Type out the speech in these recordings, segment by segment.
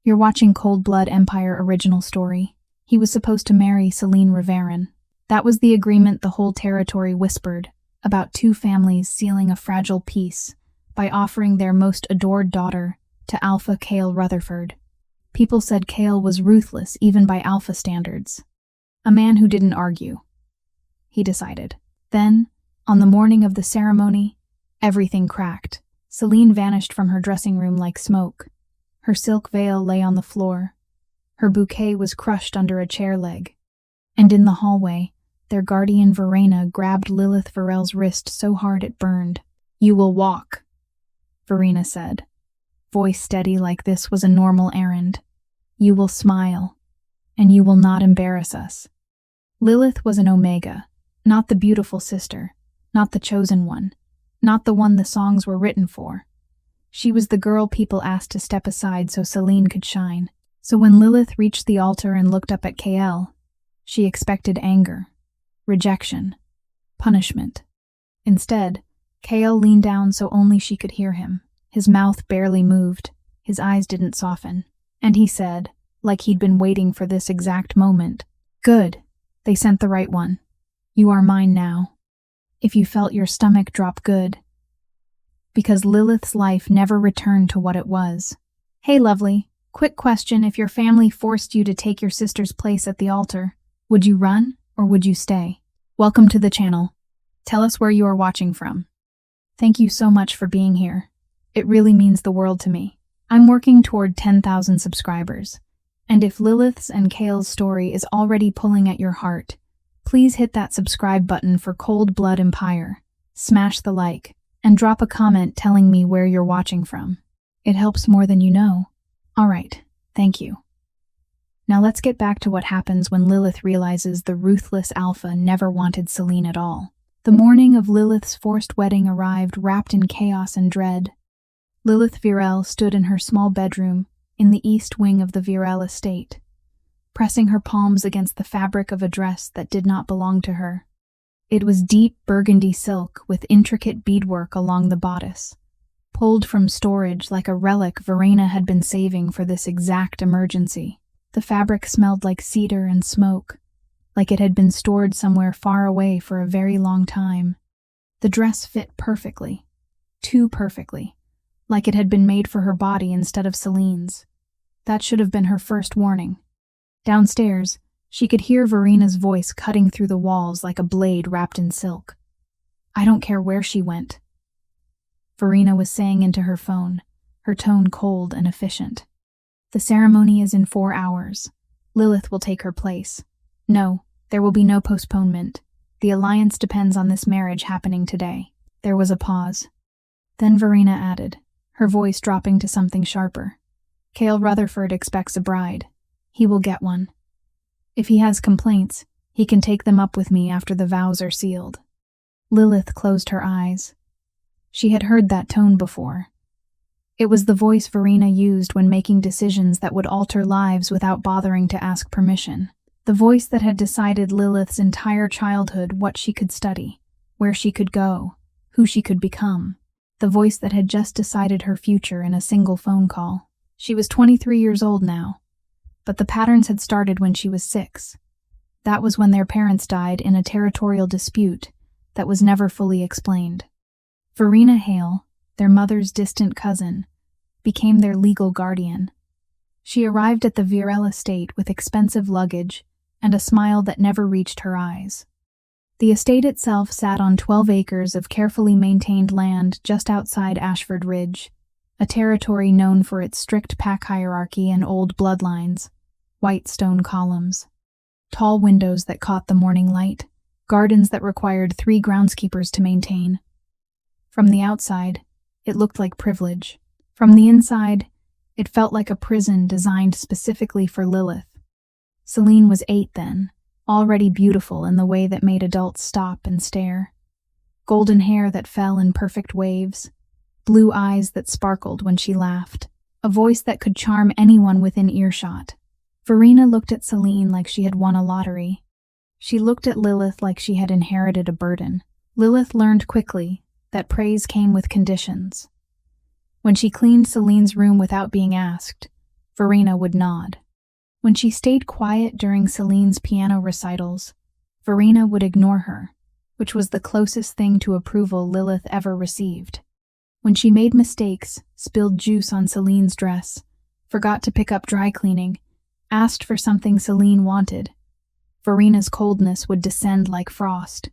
You're watching Cold Blood Empire original story. He was supposed to marry Selene Reverin. That was the agreement the whole territory whispered, about two families sealing a fragile peace by offering their most adored daughter to Alpha Kael Rutherford. People said Kael was ruthless even by Alpha standards. A man who didn't argue. He decided. Then, on the morning of the ceremony, everything cracked. Selene vanished from her dressing room like smoke. Her silk veil lay on the floor. Her bouquet was crushed under a chair leg. And in the hallway, their guardian Verena grabbed Lilith Virelle's wrist so hard it burned. "You will walk," Verena said. Voice steady like this was a normal errand. "You will smile, and you will not embarrass us." Lilith was an Omega, not the beautiful sister, not the chosen one, not the one the songs were written for. She was the girl people asked to step aside so Selene could shine. So when Lilith reached the altar and looked up at Kael, she expected anger, rejection, punishment. Instead, Kael leaned down so only she could hear him. His mouth barely moved, his eyes didn't soften, and he said, like he'd been waiting for this exact moment, "Good, they sent the right one. You are mine now." If you felt your stomach drop, good. Because Lilith's life never returned to what it was. Hey lovely, quick question: if your family forced you to take your sister's place at the altar, would you run or would you stay? Welcome to the channel. Tell us where you are watching from. Thank you so much for being here. It really means the world to me. I'm working toward 10,000 subscribers. And if Lilith's and Kael's story is already pulling at your heart, please hit that subscribe button for Cold Blood Empire, smash the like, and drop a comment telling me where you're watching from. It helps more than you know. Alright, thank you. Now let's get back to what happens when Lilith realizes the ruthless Alpha never wanted Selene at all. The morning of Lilith's forced wedding arrived wrapped in chaos and dread. Lilith Virelle stood in her small bedroom in the east wing of the Virelle estate, pressing her palms against the fabric of a dress that did not belong to her. It was deep burgundy silk with intricate beadwork along the bodice, pulled from storage like a relic Verena had been saving for this exact emergency. The fabric smelled like cedar and smoke, like it had been stored somewhere far away for a very long time. The dress fit perfectly, too perfectly, like it had been made for her body instead of Selene's. That should have been her first warning. Downstairs, she could hear Verena's voice cutting through the walls like a blade wrapped in silk. "I don't care where she went," Verena was saying into her phone, her tone cold and efficient. "The ceremony is in 4 hours. Lilith will take her place. No, there will be no postponement. The alliance depends on this marriage happening today." There was a pause. Then Verena added, her voice dropping to something sharper. "Kael Rutherford expects a bride. He will get one. If he has complaints, he can take them up with me after the vows are sealed." Lilith closed her eyes. She had heard that tone before. It was the voice Verena used when making decisions that would alter lives without bothering to ask permission. The voice that had decided Lilith's entire childhood, what she could study, where she could go, who she could become. The voice that had just decided her future in a single phone call. She was 23 years old now. But the patterns had started when she was 6. That was when their parents died in a territorial dispute that was never fully explained. Verena Hale, their mother's distant cousin, became their legal guardian. She arrived at the Virelle estate with expensive luggage and a smile that never reached her eyes. The estate itself sat on 12 acres of carefully maintained land just outside Ashford Ridge, a territory known for its strict pack hierarchy and old bloodlines, white stone columns, tall windows that caught the morning light, gardens that required 3 groundskeepers to maintain. From the outside, it looked like privilege. From the inside, it felt like a prison designed specifically for Lilith. Selene was 8 then, already beautiful in the way that made adults stop and stare. Golden hair that fell in perfect waves, blue eyes that sparkled when she laughed, a voice that could charm anyone within earshot. Verena looked at Selene like she had won a lottery. She looked at Lilith like she had inherited a burden. Lilith learned quickly that praise came with conditions. When she cleaned Selene's room without being asked, Verena would nod. When she stayed quiet during Selene's piano recitals, Verena would ignore her, which was the closest thing to approval Lilith ever received. When she made mistakes, spilled juice on Selene's dress, forgot to pick up dry cleaning, asked for something Selene wanted, Verena's coldness would descend like frost.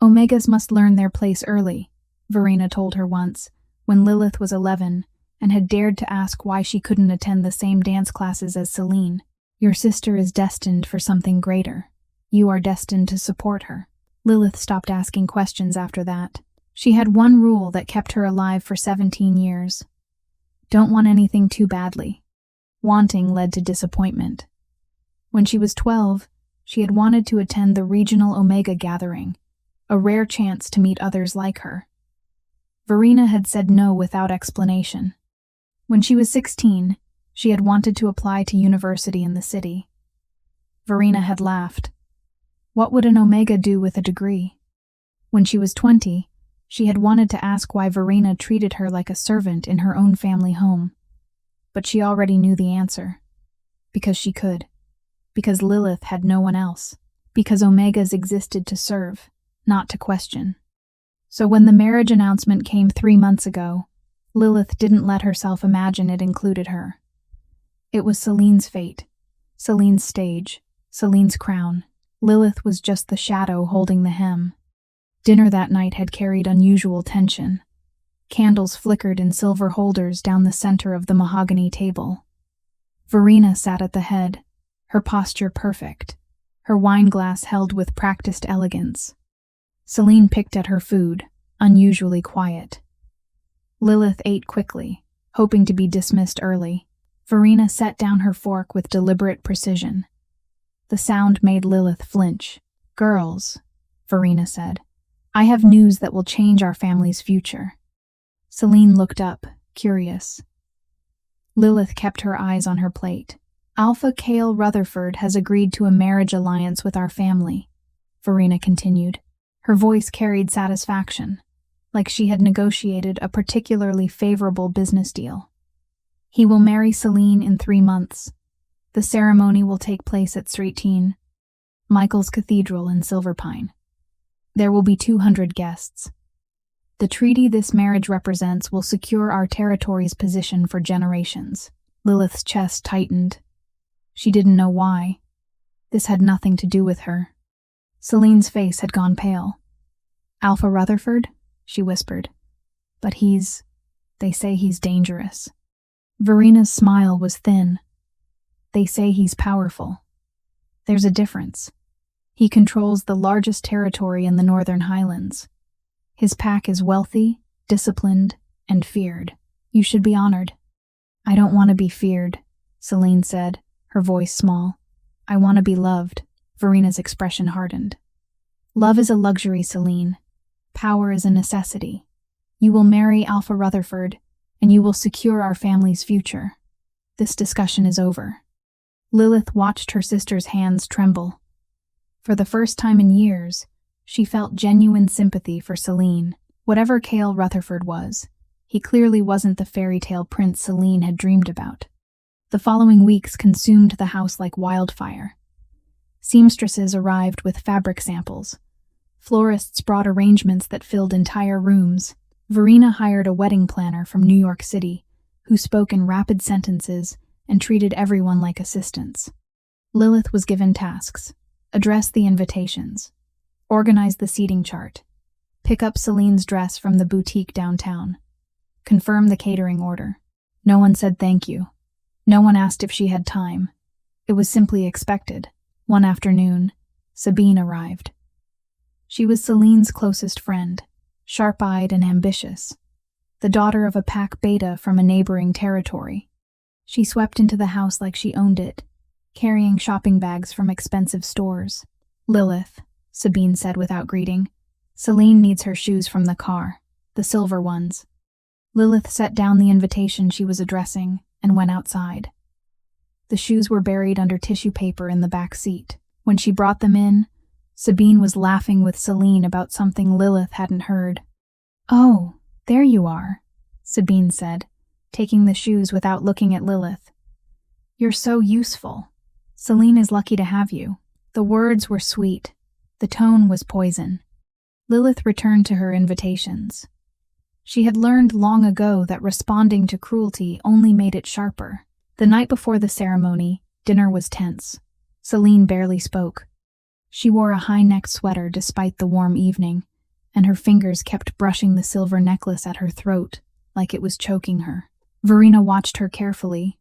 Omegas must learn their place early, Verena told her once, when Lilith was 11 and had dared to ask why she couldn't attend the same dance classes as Selene. Your sister is destined for something greater. You are destined to support her. Lilith stopped asking questions after that. She had one rule that kept her alive for 17 years. Don't want anything too badly. Wanting led to disappointment. When she was 12, she had wanted to attend the regional Omega gathering, a rare chance to meet others like her. Verena had said no without explanation. When she was 16, she had wanted to apply to university in the city. Verena had laughed. What would an Omega do with a degree? When she was 20, she had wanted to ask why Verena treated her like a servant in her own family home. But she already knew the answer. Because she could. Because Lilith had no one else. Because Omegas existed to serve, not to question. So when the marriage announcement came 3 months ago, Lilith didn't let herself imagine it included her. It was Selene's fate, Selene's stage, Selene's crown. Lilith was just the shadow holding the hem. Dinner that night had carried unusual tension. Candles flickered in silver holders down the center of the mahogany table. Verena sat at the head, her posture perfect, her wine glass held with practiced elegance. Selene picked at her food, unusually quiet. Lilith ate quickly, hoping to be dismissed early. Verena set down her fork with deliberate precision. The sound made Lilith flinch. Girls, Verena said, I have news that will change our family's future. Selene looked up, curious. Lilith kept her eyes on her plate. Alpha Kael Rutherford has agreed to a marriage alliance with our family, Verena continued. Her voice carried satisfaction, like she had negotiated a particularly favorable business deal. He will marry Selene in 3 months. The ceremony will take place at Sretine, Michael's Cathedral in Silverpine. There will be 200 guests. The treaty this marriage represents will secure our territory's position for generations. Lilith's chest tightened. She didn't know why. This had nothing to do with her. Selene's face had gone pale. Alpha Rutherford? She whispered. But they say he's dangerous. Verena's smile was thin. They say he's powerful. There's a difference. He controls the largest territory in the Northern Highlands. His pack is wealthy, disciplined, and feared. You should be honored. I don't want to be feared, Selene said, her voice small. I want to be loved. Verena's expression hardened. Love is a luxury, Selene. Power is a necessity. You will marry Alpha Rutherford, and you will secure our family's future. This discussion is over. Lilith watched her sister's hands tremble. For the first time in years, she felt genuine sympathy for Selene. Whatever Kael Rutherford was, he clearly wasn't the fairy tale prince Selene had dreamed about. The following weeks consumed the house like wildfire. Seamstresses arrived with fabric samples. Florists brought arrangements that filled entire rooms. Verena hired a wedding planner from New York City, who spoke in rapid sentences and treated everyone like assistants. Lilith was given tasks: address the invitations, organize the seating chart, pick up Selene's dress from the boutique downtown, confirm the catering order. No one said thank you. No one asked if she had time. It was simply expected. One afternoon, Sabine arrived. She was Selene's closest friend, sharp-eyed and ambitious, the daughter of a pack beta from a neighboring territory. She swept into the house like she owned it, carrying shopping bags from expensive stores. Lilith, Sabine said without greeting. Selene needs her shoes from the car, the silver ones. Lilith set down the invitation she was addressing and went outside. The shoes were buried under tissue paper in the back seat. When she brought them in, Sabine was laughing with Selene about something Lilith hadn't heard. Oh, there you are, Sabine said, taking the shoes without looking at Lilith. You're so useful. Selene is lucky to have you." The words were sweet. The tone was poison. Lilith returned to her invitations. She had learned long ago that responding to cruelty only made it sharper. The night before the ceremony, dinner was tense. Selene barely spoke. She wore a high-necked sweater despite the warm evening, and her fingers kept brushing the silver necklace at her throat like it was choking her. Verena watched her carefully,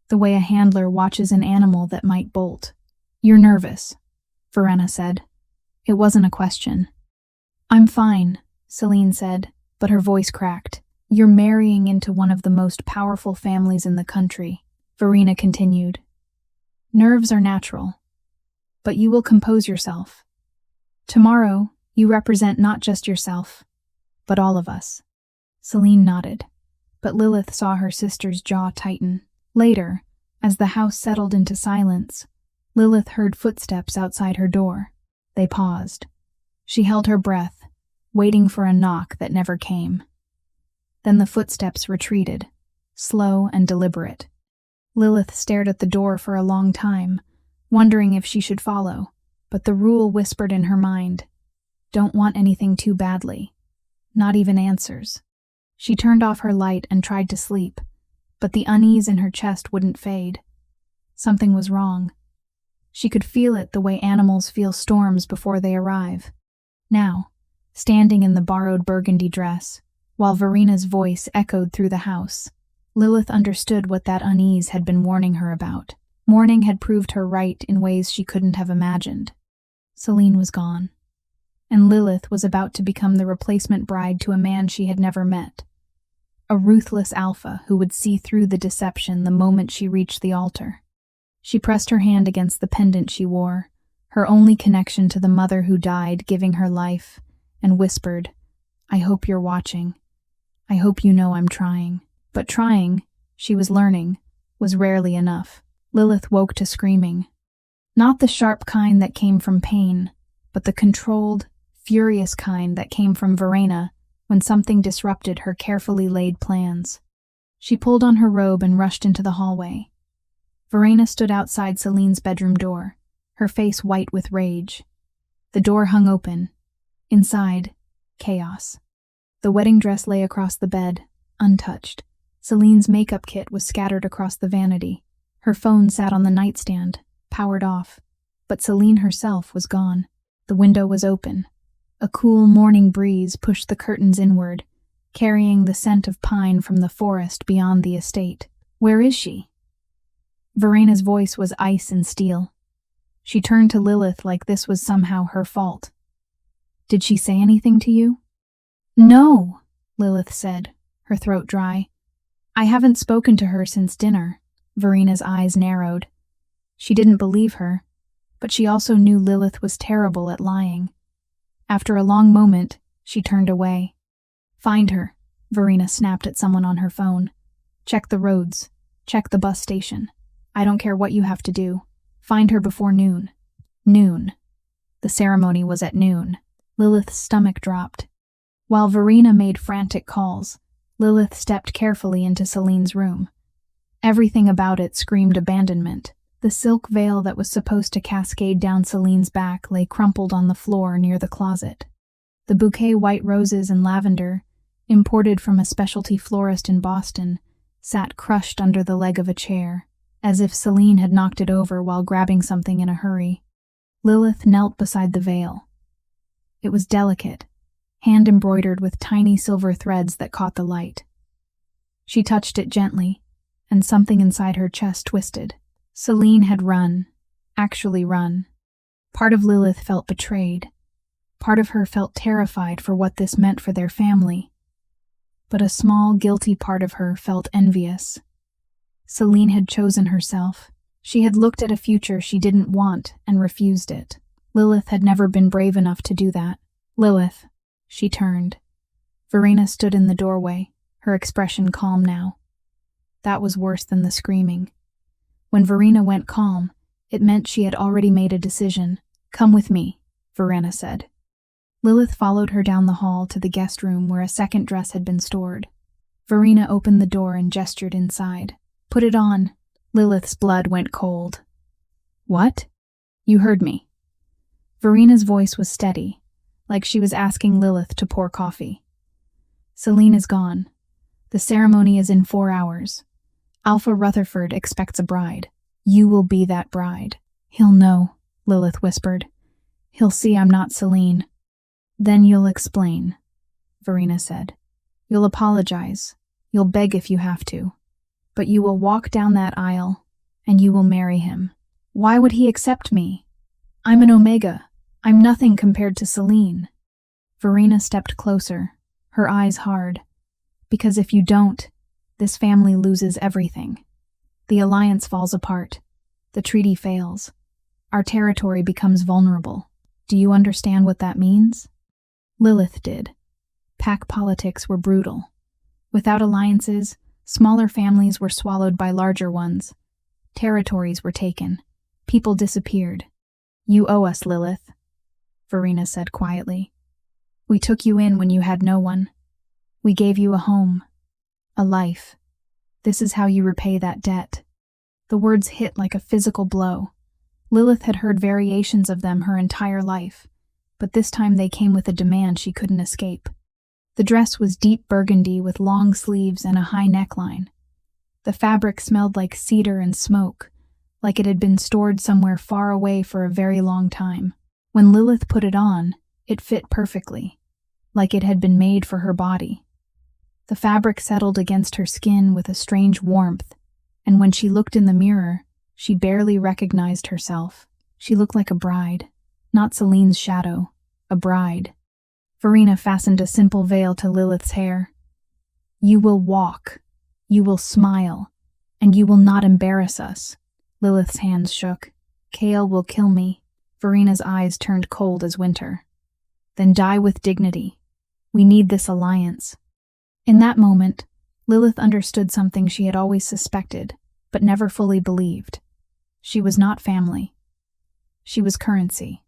the way a handler watches an animal that might bolt. "You're nervous," Verena said. It wasn't a question. "I'm fine," Selene said, but her voice cracked. "You're marrying into one of the most powerful families in the country," Verena continued. "Nerves are natural, but you will compose yourself. Tomorrow, you represent not just yourself, but all of us." Selene nodded, but Lilith saw her sister's jaw tighten. Later, as the house settled into silence, Lilith heard footsteps outside her door. They paused. She held her breath, waiting for a knock that never came. Then the footsteps retreated, slow and deliberate. Lilith stared at the door for a long time, wondering if she should follow, but the rule whispered in her mind, "Don't want anything too badly. Not even answers." She turned off her light and tried to sleep, but the unease in her chest wouldn't fade. Something was wrong. She could feel it the way animals feel storms before they arrive. Now, standing in the borrowed burgundy dress, while Verena's voice echoed through the house, Lilith understood what that unease had been warning her about. Morning had proved her right in ways she couldn't have imagined. Selene was gone, and Lilith was about to become the replacement bride to a man she had never met. A ruthless alpha who would see through the deception the moment she reached the altar. She pressed her hand against the pendant she wore, her only connection to the mother who died giving her life, and whispered, "I hope you're watching. I hope you know I'm trying." But trying, she was learning, was rarely enough. Lilith woke to screaming. Not the sharp kind that came from pain, but the controlled, furious kind that came from Verena when something disrupted her carefully laid plans. She pulled on her robe and rushed into the hallway. Verena stood outside Selene's bedroom door, her face white with rage. The door hung open. Inside, chaos. The wedding dress lay across the bed, untouched. Selene's makeup kit was scattered across the vanity. Her phone sat on the nightstand, powered off. But Selene herself was gone. The window was open. A cool morning breeze pushed the curtains inward, carrying the scent of pine from the forest beyond the estate. "Where is she?" Verena's voice was ice and steel. She turned to Lilith like this was somehow her fault. "Did she say anything to you?" "No," Lilith said, her throat dry. "I haven't spoken to her since dinner." Verena's eyes narrowed. She didn't believe her, but she also knew Lilith was terrible at lying. After a long moment, she turned away. "Find her," Verena snapped at someone on her phone. "Check the roads. Check the bus station. I don't care what you have to do. Find her before noon." Noon. The ceremony was at noon. Lilith's stomach dropped. While Verena made frantic calls, Lilith stepped carefully into Selene's room. Everything about it screamed abandonment. The silk veil that was supposed to cascade down Selene's back lay crumpled on the floor near the closet. The bouquet white roses and lavender, imported from a specialty florist in Boston, sat crushed under the leg of a chair, as if Selene had knocked it over while grabbing something in a hurry. Lilith knelt beside the veil. It was delicate, hand-embroidered with tiny silver threads that caught the light. She touched it gently, and something inside her chest twisted. Selene had run, actually run. Part of Lilith felt betrayed. Part of her felt terrified for what this meant for their family. But a small, guilty part of her felt envious. Selene had chosen herself. She had looked at a future she didn't want and refused it. Lilith had never been brave enough to do that. "Lilith." She turned. Verena stood in the doorway, her expression calm now. That was worse than the screaming. When Verena went calm, it meant she had already made a decision. "Come with me," Verena said. Lilith followed her down the hall to the guest room where a second dress had been stored. Verena opened the door and gestured inside. "Put it on," Lilith's blood went cold. What? You heard me. Verena's voice was steady, like she was asking Lilith to pour coffee. Selene is gone. The ceremony is in 4 hours. Alpha Rutherford expects a bride. You will be that bride. He'll know, Lilith whispered. He'll see I'm not Selene. Then you'll explain, Verena said. You'll apologize. You'll beg if you have to. But you will walk down that aisle, and you will marry him. Why would he accept me? I'm an Omega. I'm nothing compared to Selene. Verena stepped closer, her eyes hard. Because if you don't, this family loses everything. The alliance falls apart. The treaty fails. Our territory becomes vulnerable. Do you understand what that means? Lilith did. Pack politics were brutal. Without alliances, smaller families were swallowed by larger ones. Territories were taken. People disappeared. You owe us, Lilith, Verena said quietly. We took you in when you had no one. We gave you a home, a life. This is how you repay that debt. The words hit like a physical blow. Lilith had heard variations of them her entire life, but this time they came with a demand she couldn't escape. The dress was deep burgundy with long sleeves and a high neckline. The fabric smelled like cedar and smoke, like it had been stored somewhere far away for a very long time. When Lilith put it on, it fit perfectly, like it had been made for her body. The fabric settled against her skin with a strange warmth, and when she looked in the mirror, she barely recognized herself. She looked like a bride, not Selene's shadow, a bride. Verena fastened a simple veil to Lilith's hair. You will walk, you will smile, and you will not embarrass us. Lilith's hands shook. Kael will kill me. Verena's eyes turned cold as winter. Then die with dignity. We need this alliance. In that moment, Lilith understood something she had always suspected, but never fully believed. She was not family. She was currency.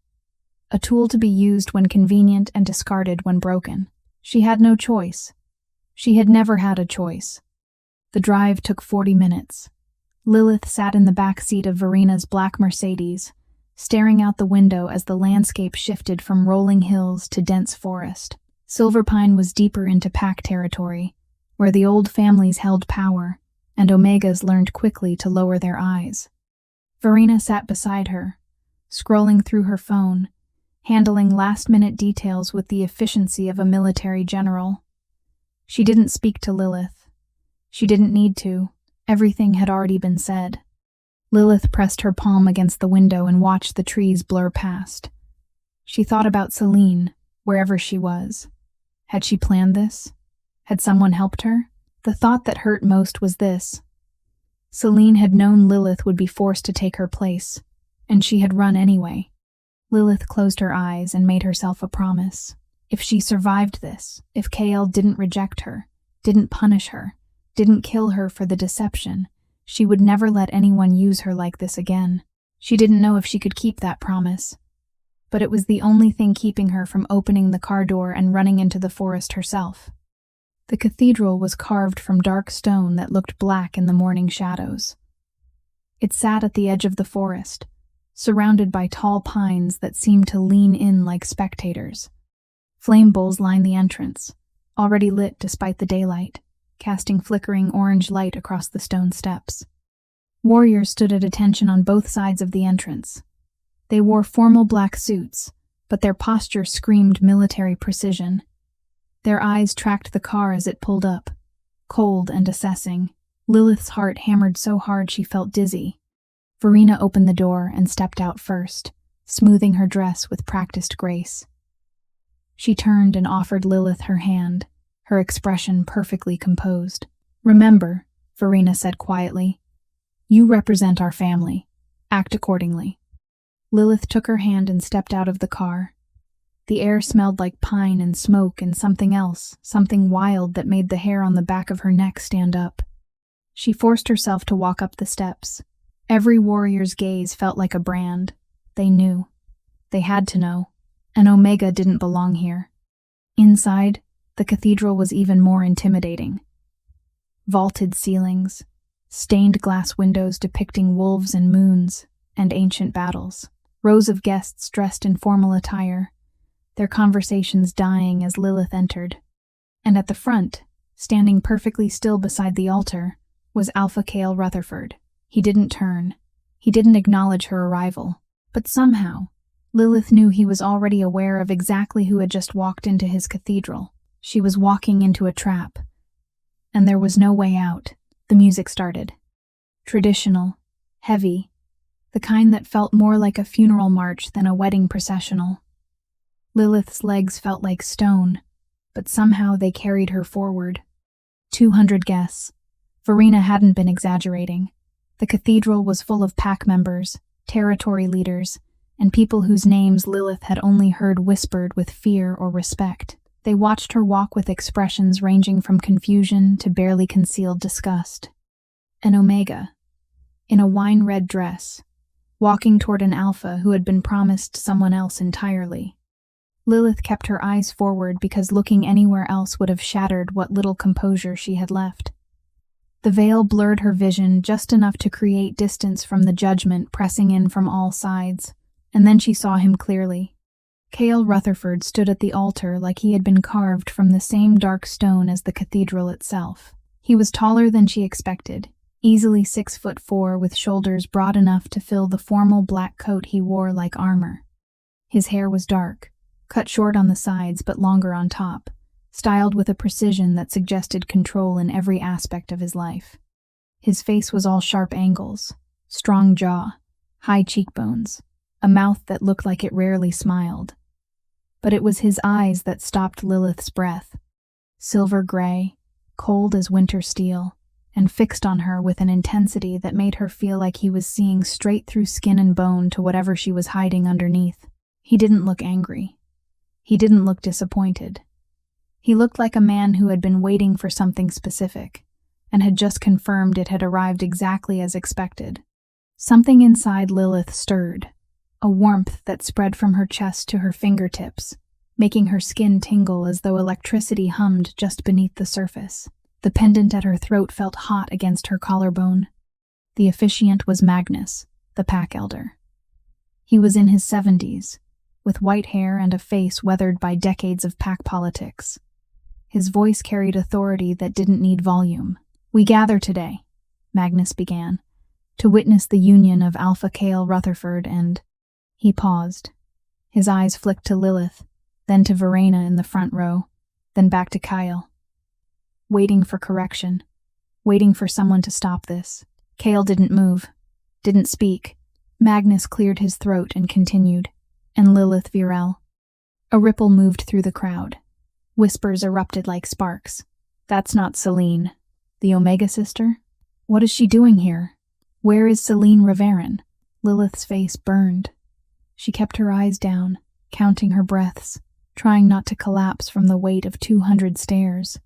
A tool to be used when convenient and discarded when broken. She had no choice. She had never had a choice. The drive took 40 minutes. Lilith sat in the back seat of Verena's black Mercedes, staring out the window as the landscape shifted from rolling hills to dense forest. Silverpine was deeper into pack territory, where the old families held power, and Omegas learned quickly to lower their eyes. Verena sat beside her, scrolling through her phone, handling last-minute details with the efficiency of a military general. She didn't speak to Lilith. She didn't need to. Everything had already been said. Lilith pressed her palm against the window and watched the trees blur past. She thought about Selene, wherever she was. Had she planned this? Had someone helped her? The thought that hurt most was this. Selene had known Lilith would be forced to take her place, and she had run anyway. Lilith closed her eyes and made herself a promise. If she survived this, if Kael didn't reject her, didn't punish her, didn't kill her for the deception, she would never let anyone use her like this again. She didn't know if she could keep that promise. But it was the only thing keeping her from opening the car door and running into the forest herself. The cathedral was carved from dark stone that looked black in the morning shadows. It sat at the edge of the forest, surrounded by tall pines that seemed to lean in like spectators. Flame bowls lined the entrance, already lit despite the daylight, casting flickering orange light across the stone steps. Warriors stood at attention on both sides of the entrance. They wore formal black suits, but their posture screamed military precision. Their eyes tracked the car as it pulled up, cold and assessing. Lilith's heart hammered so hard she felt dizzy. Verena opened the door and stepped out first, smoothing her dress with practiced grace. She turned and offered Lilith her hand, her expression perfectly composed. Remember, Verena said quietly, you represent our family. Act accordingly. Lilith took her hand and stepped out of the car. The air smelled like pine and smoke and something else, something wild that made the hair on the back of her neck stand up. She forced herself to walk up the steps. Every warrior's gaze felt like a brand. They knew. They had to know. An Omega didn't belong here. Inside, the cathedral was even more intimidating. Vaulted ceilings, stained glass windows depicting wolves and moons and ancient battles, rows of guests dressed in formal attire, their conversations dying as Lilith entered. And at the front, standing perfectly still beside the altar, was Alpha Kael Rutherford. He didn't turn. He didn't acknowledge her arrival. But somehow, Lilith knew he was already aware of exactly who had just walked into his cathedral. She was walking into a trap. And there was no way out. The music started. Traditional, heavy, the kind that felt more like a funeral march than a wedding processional. Lilith's legs felt like stone, but somehow they carried her forward. 200 guests. Verena hadn't been exaggerating. The cathedral was full of pack members, territory leaders, and people whose names Lilith had only heard whispered with fear or respect. They watched her walk with expressions ranging from confusion to barely concealed disgust. An Omega, in a wine-red dress, walking toward an Alpha who had been promised someone else entirely. Lilith kept her eyes forward because looking anywhere else would have shattered what little composure she had left. The veil blurred her vision just enough to create distance from the judgment pressing in from all sides, and then she saw him clearly. Kael Rutherford stood at the altar like he had been carved from the same dark stone as the cathedral itself. He was taller than she expected, easily 6'4", with shoulders broad enough to fill the formal black coat he wore like armor. His hair was dark, cut short on the sides but longer on top, styled with a precision that suggested control in every aspect of his life. His face was all sharp angles, strong jaw, high cheekbones, a mouth that looked like it rarely smiled. But it was his eyes that stopped Lilith's breath, silver gray, cold as winter steel, and fixed on her with an intensity that made her feel like he was seeing straight through skin and bone to whatever she was hiding underneath. He didn't look angry. He didn't look disappointed. He looked like a man who had been waiting for something specific, and had just confirmed it had arrived exactly as expected. Something inside Lilith stirred, a warmth that spread from her chest to her fingertips, making her skin tingle as though electricity hummed just beneath the surface. The pendant at her throat felt hot against her collarbone. The officiant was Magnus, the pack elder. He was in his 70s, with white hair and a face weathered by decades of pack politics. His voice carried authority that didn't need volume. "We gather today," Magnus began, "to witness the union of Alpha Kael Rutherford and—" He paused. His eyes flicked to Lilith, then to Verena in the front row, then back to Kael. Waiting for correction, waiting for someone to stop this. Kael didn't move, didn't speak. Magnus cleared his throat and continued, "And Lilith Virelle." A ripple moved through the crowd. Whispers erupted like sparks. "That's not Selene. The Omega sister? What is she doing here? Where is Selene Reverend?" Lilith's face burned. She kept her eyes down, counting her breaths, trying not to collapse from the weight of 200 stares.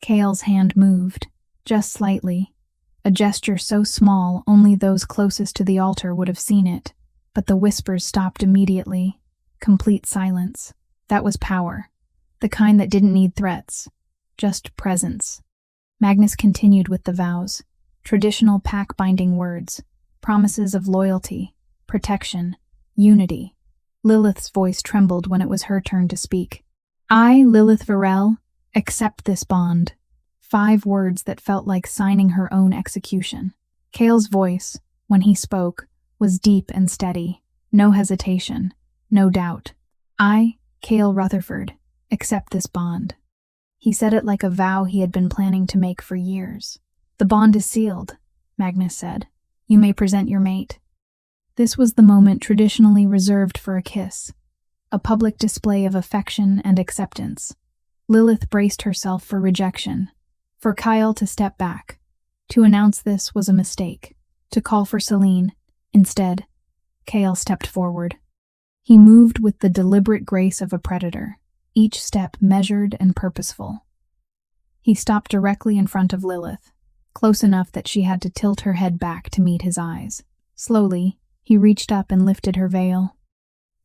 Kael's hand moved, just slightly, a gesture so small only those closest to the altar would have seen it, but the whispers stopped immediately. Complete silence. That was power. The kind that didn't need threats, just presence. Magnus continued with the vows, traditional pack-binding words, promises of loyalty, protection, unity. Lilith's voice trembled when it was her turn to speak. "I, Lilith Virelle, accept this bond." 5 words that felt like signing her own execution. Kael's voice, when he spoke, was deep and steady. No hesitation, no doubt. "I, Kael Rutherford, accept this bond." He said it like a vow he had been planning to make for years. "The bond is sealed," Magnus said. "You may present your mate." This was the moment traditionally reserved for a kiss, a public display of affection and acceptance. Lilith braced herself for rejection, for Kael to step back. To announce this was a mistake. To call for Selene, instead, Kael stepped forward. He moved with the deliberate grace of a predator, each step measured and purposeful. He stopped directly in front of Lilith, close enough that she had to tilt her head back to meet his eyes. Slowly, he reached up and lifted her veil.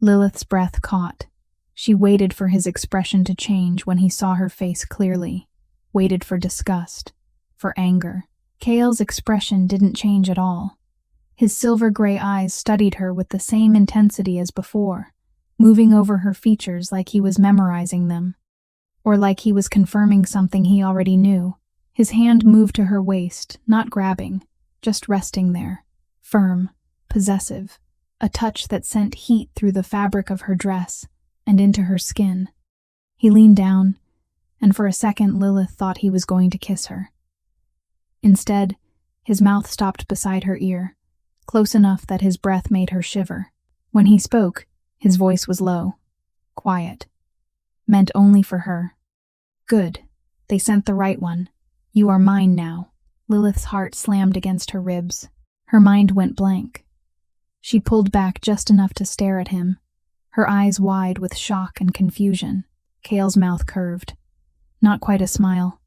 Lilith's breath caught. She waited for his expression to change when he saw her face clearly, waited for disgust, for anger, Kael's expression didn't change at all. His silver-gray eyes studied her with the same intensity as before, moving over her features like he was memorizing them, or like he was confirming something he already knew. His hand moved to her waist, not grabbing, just resting there, firm, possessive, a touch that sent heat through the fabric of her dress and into her skin. He leaned down, and for a second Lilith thought he was going to kiss her. Instead, his mouth stopped beside her ear, close enough that his breath made her shiver. When he spoke, his voice was low, quiet, meant only for her. Good. They sent the right one. You are mine now. Lilith's heart slammed against her ribs. Her mind went blank. She pulled back just enough to stare at him, her eyes wide with shock and confusion. Kael's mouth curved. Not quite a smile.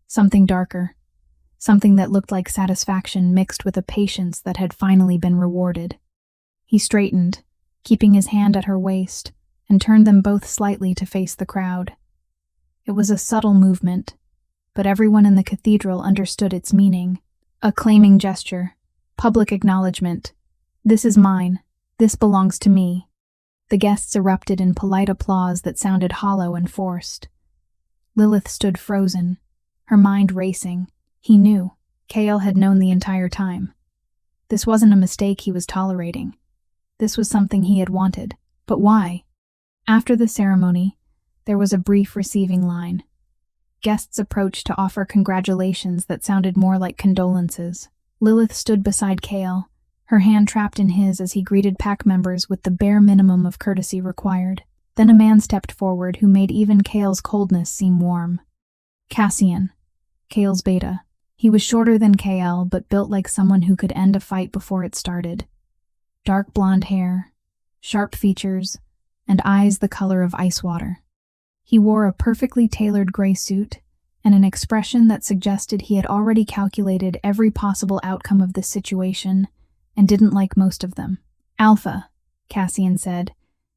Something darker. Something that looked like satisfaction mixed with a patience that had finally been rewarded. He straightened, keeping his hand at her waist, and turned them both slightly to face the crowd. It was a subtle movement, but everyone in the cathedral understood its meaning. A claiming gesture, public acknowledgement. This is mine. This belongs to me. The guests erupted in polite applause that sounded hollow and forced. Lilith stood frozen, her mind racing. He knew. Kael had known the entire time. This wasn't a mistake he was tolerating. This was something he had wanted. But why? After the ceremony, there was a brief receiving line. Guests approached to offer congratulations that sounded more like condolences. Lilith stood beside Kael, her hand trapped in his as he greeted pack members with the bare minimum of courtesy required. Then a man stepped forward who made even Kael's coldness seem warm. Cassian, Kael's beta. He was shorter than Kael, but built like someone who could end a fight before it started. Dark blonde hair, sharp features, and eyes the color of ice water. He wore a perfectly tailored gray suit and an expression that suggested he had already calculated every possible outcome of this situation and didn't like most of them. Alpha, Cassian said,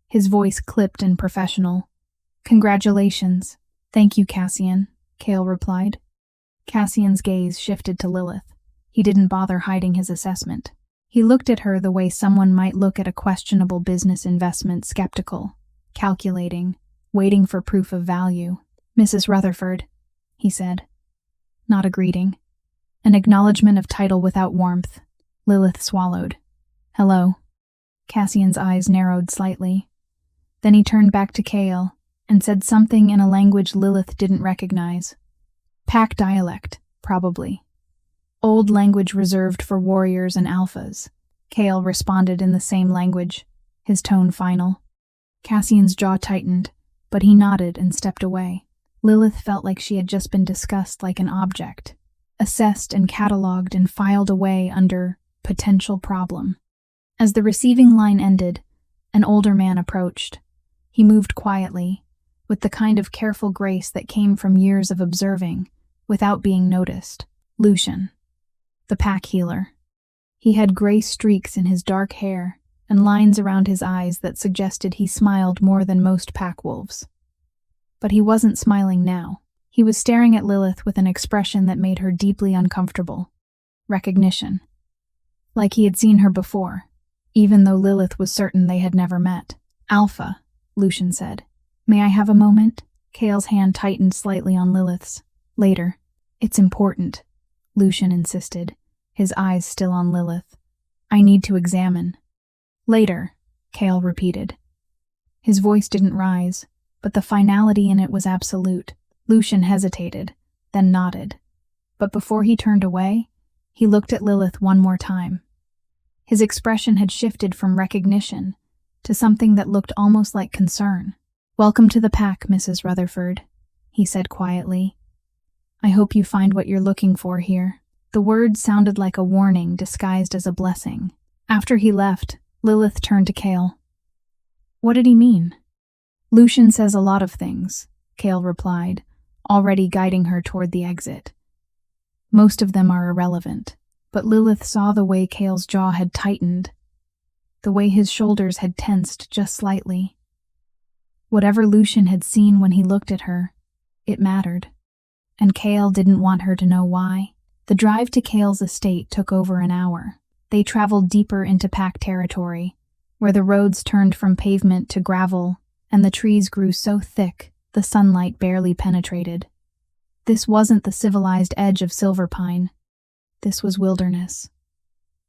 his voice clipped and professional. Congratulations. Thank you, Cassian, Kael replied. Cassian's gaze shifted to Lilith. He didn't bother hiding his assessment. He looked at her the way someone might look at a questionable business investment, skeptical, calculating, waiting for proof of value. Mrs. Rutherford, he said. Not a greeting. An acknowledgement of title without warmth. Lilith swallowed. Hello. Cassian's eyes narrowed slightly. Then he turned back to Kael and said something in a language Lilith didn't recognize. Pack dialect, probably. Old language reserved for warriors and alphas. Kael responded in the same language, his tone final. Cassian's jaw tightened, but he nodded and stepped away. Lilith felt like she had just been discussed like an object, assessed and catalogued and filed away under potential problem. As the receiving line ended, an older man approached. He moved quietly, with the kind of careful grace that came from years of observing, without being noticed. Lucian, the pack healer. He had gray streaks in his dark hair and lines around his eyes that suggested he smiled more than most pack wolves. But he wasn't smiling now. He was staring at Lilith with an expression that made her deeply uncomfortable. Recognition. Like he had seen her before, even though Lilith was certain they had never met. Alpha, Lucian said. May I have a moment? Kael's hand tightened slightly on Lilith's. Later. It's important, Lucian insisted, his eyes still on Lilith. I need to examine. Later, Kael repeated. His voice didn't rise, but the finality in it was absolute. Lucian hesitated, then nodded. But before he turned away, he looked at Lilith one more time. His expression had shifted from recognition to something that looked almost like concern. Welcome to the pack, Mrs. Rutherford, he said quietly. I hope you find what you're looking for here. The words sounded like a warning disguised as a blessing. After he left, Lilith turned to Kael. What did he mean? Lucian says a lot of things, Kael replied, already guiding her toward the exit. Most of them are irrelevant, but Lilith saw the way Kael's jaw had tightened, the way his shoulders had tensed just slightly. Whatever Lucian had seen when he looked at her, it mattered. And Kael didn't want her to know why. The drive to Kael's estate took over an hour. They traveled deeper into pack territory, where the roads turned from pavement to gravel, and the trees grew so thick the sunlight barely penetrated. This wasn't the civilized edge of Silverpine. This was wilderness.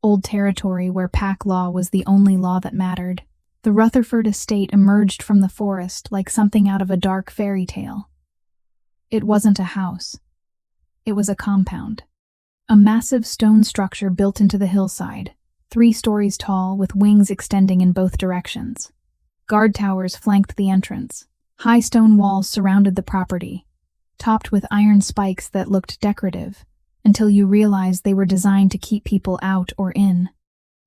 Old territory where pack law was the only law that mattered. The Rutherford estate emerged from the forest like something out of a dark fairy tale. It wasn't a house. It was a compound. A massive stone structure built into the hillside, 3 stories tall with wings extending in both directions. Guard towers flanked the entrance. High stone walls surrounded the property, topped with iron spikes that looked decorative, until you realized they were designed to keep people out or in.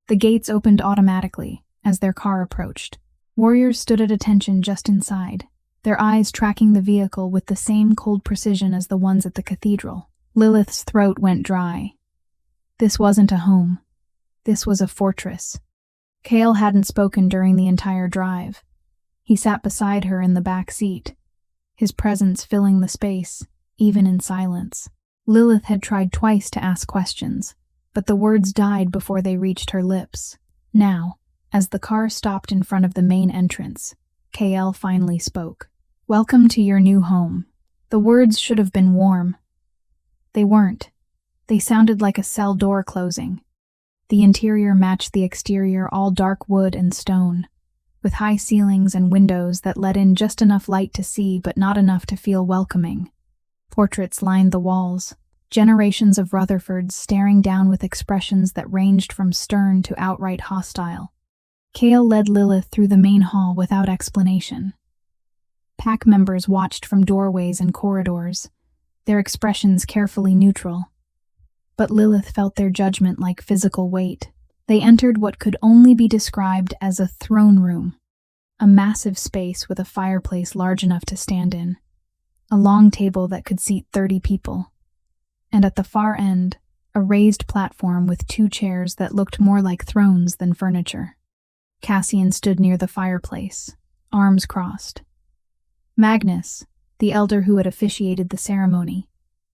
The gates opened automatically as their car approached. Warriors stood at attention just inside, their eyes tracking the vehicle with the same cold precision as the ones at the cathedral. Lilith's throat went dry. This wasn't a home. This was a fortress. Kael hadn't spoken during the entire drive. He sat beside her in the back seat, his presence filling the space, even in silence. Lilith had tried twice to ask questions, but the words died before they reached her lips. Now, as the car stopped in front of the main entrance, Kael finally spoke. "Welcome to your new home." The words should have been warm. They weren't. They sounded like a cell door closing. The interior matched the exterior, all dark wood and stone, with high ceilings and windows that let in just enough light to see but not enough to feel welcoming. Portraits lined the walls, generations of Rutherfords staring down with expressions that ranged from stern to outright hostile. Kael led Lilith through the main hall without explanation. Pack members watched from doorways and corridors, their expressions carefully neutral. But Lilith felt their judgment like physical weight. They entered what could only be described as a throne room, a massive space with a fireplace large enough to stand in, a long table that could seat 30 people, and at the far end, a raised platform with 2 chairs that looked more like thrones than furniture. Cassian stood near the fireplace, arms crossed. Magnus, the elder who had officiated the ceremony,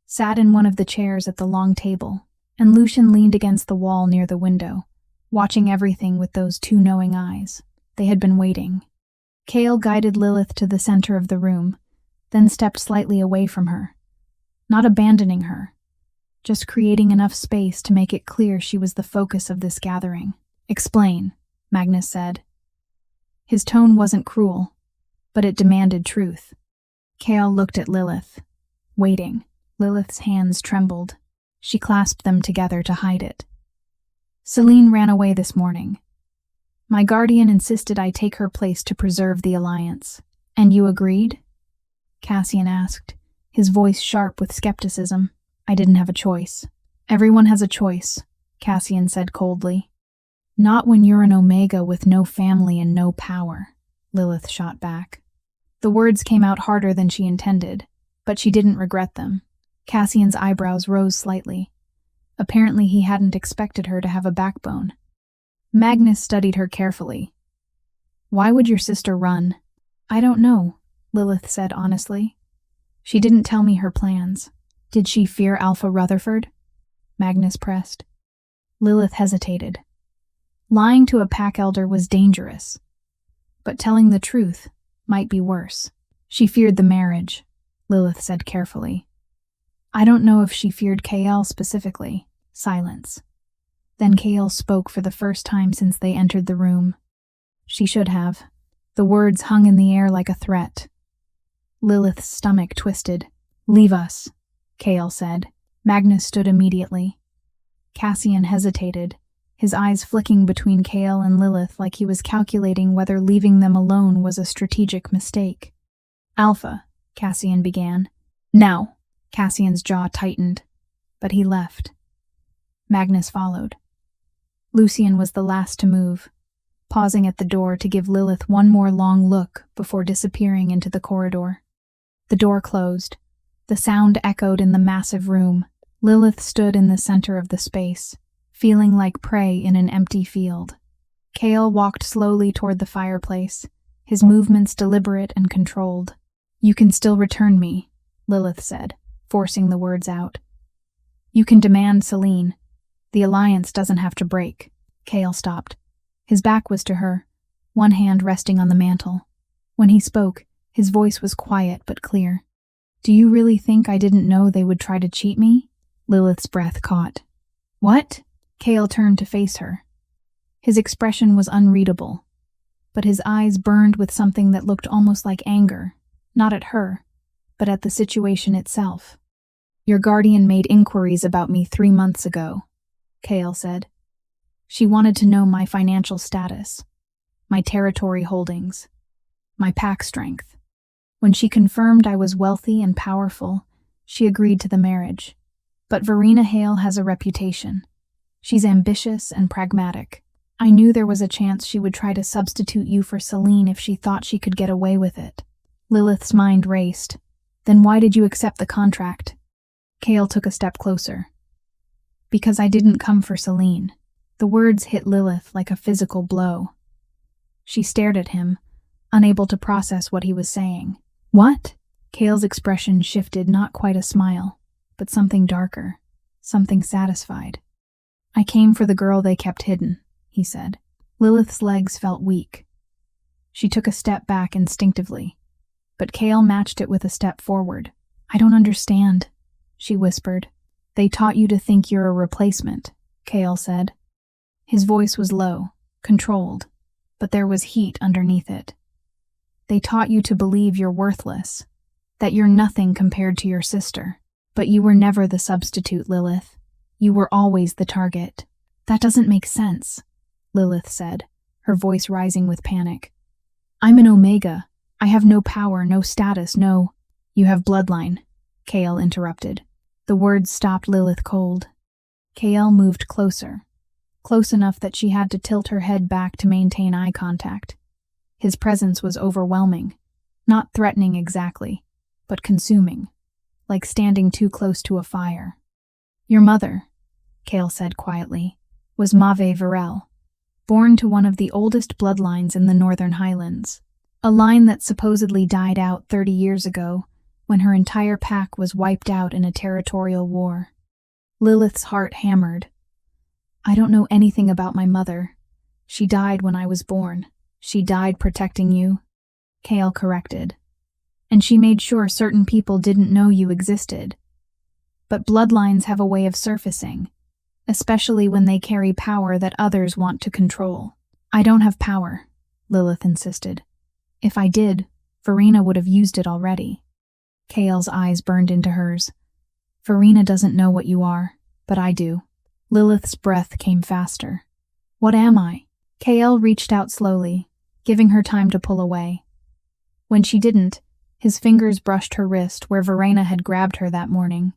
sat in one of the chairs at the long table, and Lucian leaned against the wall near the window, watching everything with those 2 knowing eyes. They had been waiting. Kael guided Lilith to the center of the room, then stepped slightly away from her, not abandoning her, just creating enough space to make it clear she was the focus of this gathering. "Explain," Magnus said. His tone wasn't cruel, but it demanded truth. Kael looked at Lilith, waiting. Lilith's hands trembled. She clasped them together to hide it. "Selene ran away this morning. My guardian insisted I take her place to preserve the alliance. And you agreed?" Cassian asked, his voice sharp with skepticism. "I didn't have a choice." "Everyone has a choice," Cassian said coldly. "Not when you're an Omega with no family and no power," Lilith shot back. The words came out harder than she intended, but she didn't regret them. Cassian's eyebrows rose slightly. Apparently he hadn't expected her to have a backbone. Magnus studied her carefully. "Why would your sister run?" "I don't know," Lilith said honestly. "She didn't tell me her plans." "Did she fear Alpha Rutherford?" Magnus pressed. Lilith hesitated. Lying to a pack elder was dangerous, but telling the truth might be worse. "She feared the marriage," Lilith said carefully. "I don't know if she feared Kael specifically." Silence. Then Kael spoke for the first time since they entered the room. "She should have." The words hung in the air like a threat. Lilith's stomach twisted. "Leave us," Kael said. Magnus stood immediately. Cassian hesitated, his eyes flicking between Kael and Lilith like he was calculating whether leaving them alone was a strategic mistake. "Alpha," Cassian began. "Now." Cassian's jaw tightened, but he left. Magnus followed. Lucian was the last to move, pausing at the door to give Lilith one more long look before disappearing into the corridor. The door closed. The sound echoed in the massive room. Lilith stood in the center of the space, feeling like prey in an empty field. Kael walked slowly toward the fireplace, his movements deliberate and controlled. "You can still return me," Lilith said, forcing the words out. You can demand Selene. The alliance doesn't have to break. Kael stopped. His back was to her, one hand resting on the mantle. When he spoke, his voice was quiet but clear. Do you really think I didn't know they would try to cheat me? Lilith's breath caught. What? Kael turned to face her. His expression was unreadable, but his eyes burned with something that looked almost like anger, not at her, but at the situation itself. Your guardian made inquiries about me 3 months ago, Kael said. She wanted to know my financial status, my territory holdings, my pack strength. When she confirmed I was wealthy and powerful, she agreed to the marriage. But Verena Hale has a reputation. She's ambitious and pragmatic. I knew there was a chance she would try to substitute you for Selene if she thought she could get away with it. Lilith's mind raced. Then why did you accept the contract? Kael took a step closer. Because I didn't come for Selene. The words hit Lilith like a physical blow. She stared at him, unable to process what he was saying. What? Kael's expression shifted, not quite a smile, but something darker, something satisfied. I came for the girl they kept hidden, he said. Lilith's legs felt weak. She took a step back instinctively, but Kael matched it with a step forward. I don't understand, she whispered. They taught you to think you're a replacement, Kael said. His voice was low, controlled, but there was heat underneath it. They taught you to believe you're worthless, that you're nothing compared to your sister. But you were never the substitute, Lilith. You were always the target. That doesn't make sense, Lilith said, her voice rising with panic. I'm an Omega. I have no power, no status, no— You have bloodline, Kael interrupted. The words stopped Lilith cold. Kael moved closer, close enough that she had to tilt her head back to maintain eye contact. His presence was overwhelming, not threatening exactly, but consuming, like standing too close to a fire. Your mother, Kael said quietly, was Omega Virelle, born to one of the oldest bloodlines in the Northern Highlands, a line that supposedly died out 30 years ago when her entire pack was wiped out in a territorial war. Lilith's heart hammered. I don't know anything about my mother. She died when I was born. She died protecting you, Kael corrected. And she made sure certain people didn't know you existed. But bloodlines have a way of surfacing, especially when they carry power that others want to control. I don't have power, Lilith insisted. If I did, Verena would have used it already. Kael's eyes burned into hers. Verena doesn't know what you are, but I do. Lilith's breath came faster. What am I? Kael reached out slowly, giving her time to pull away. When she didn't, his fingers brushed her wrist where Verena had grabbed her that morning.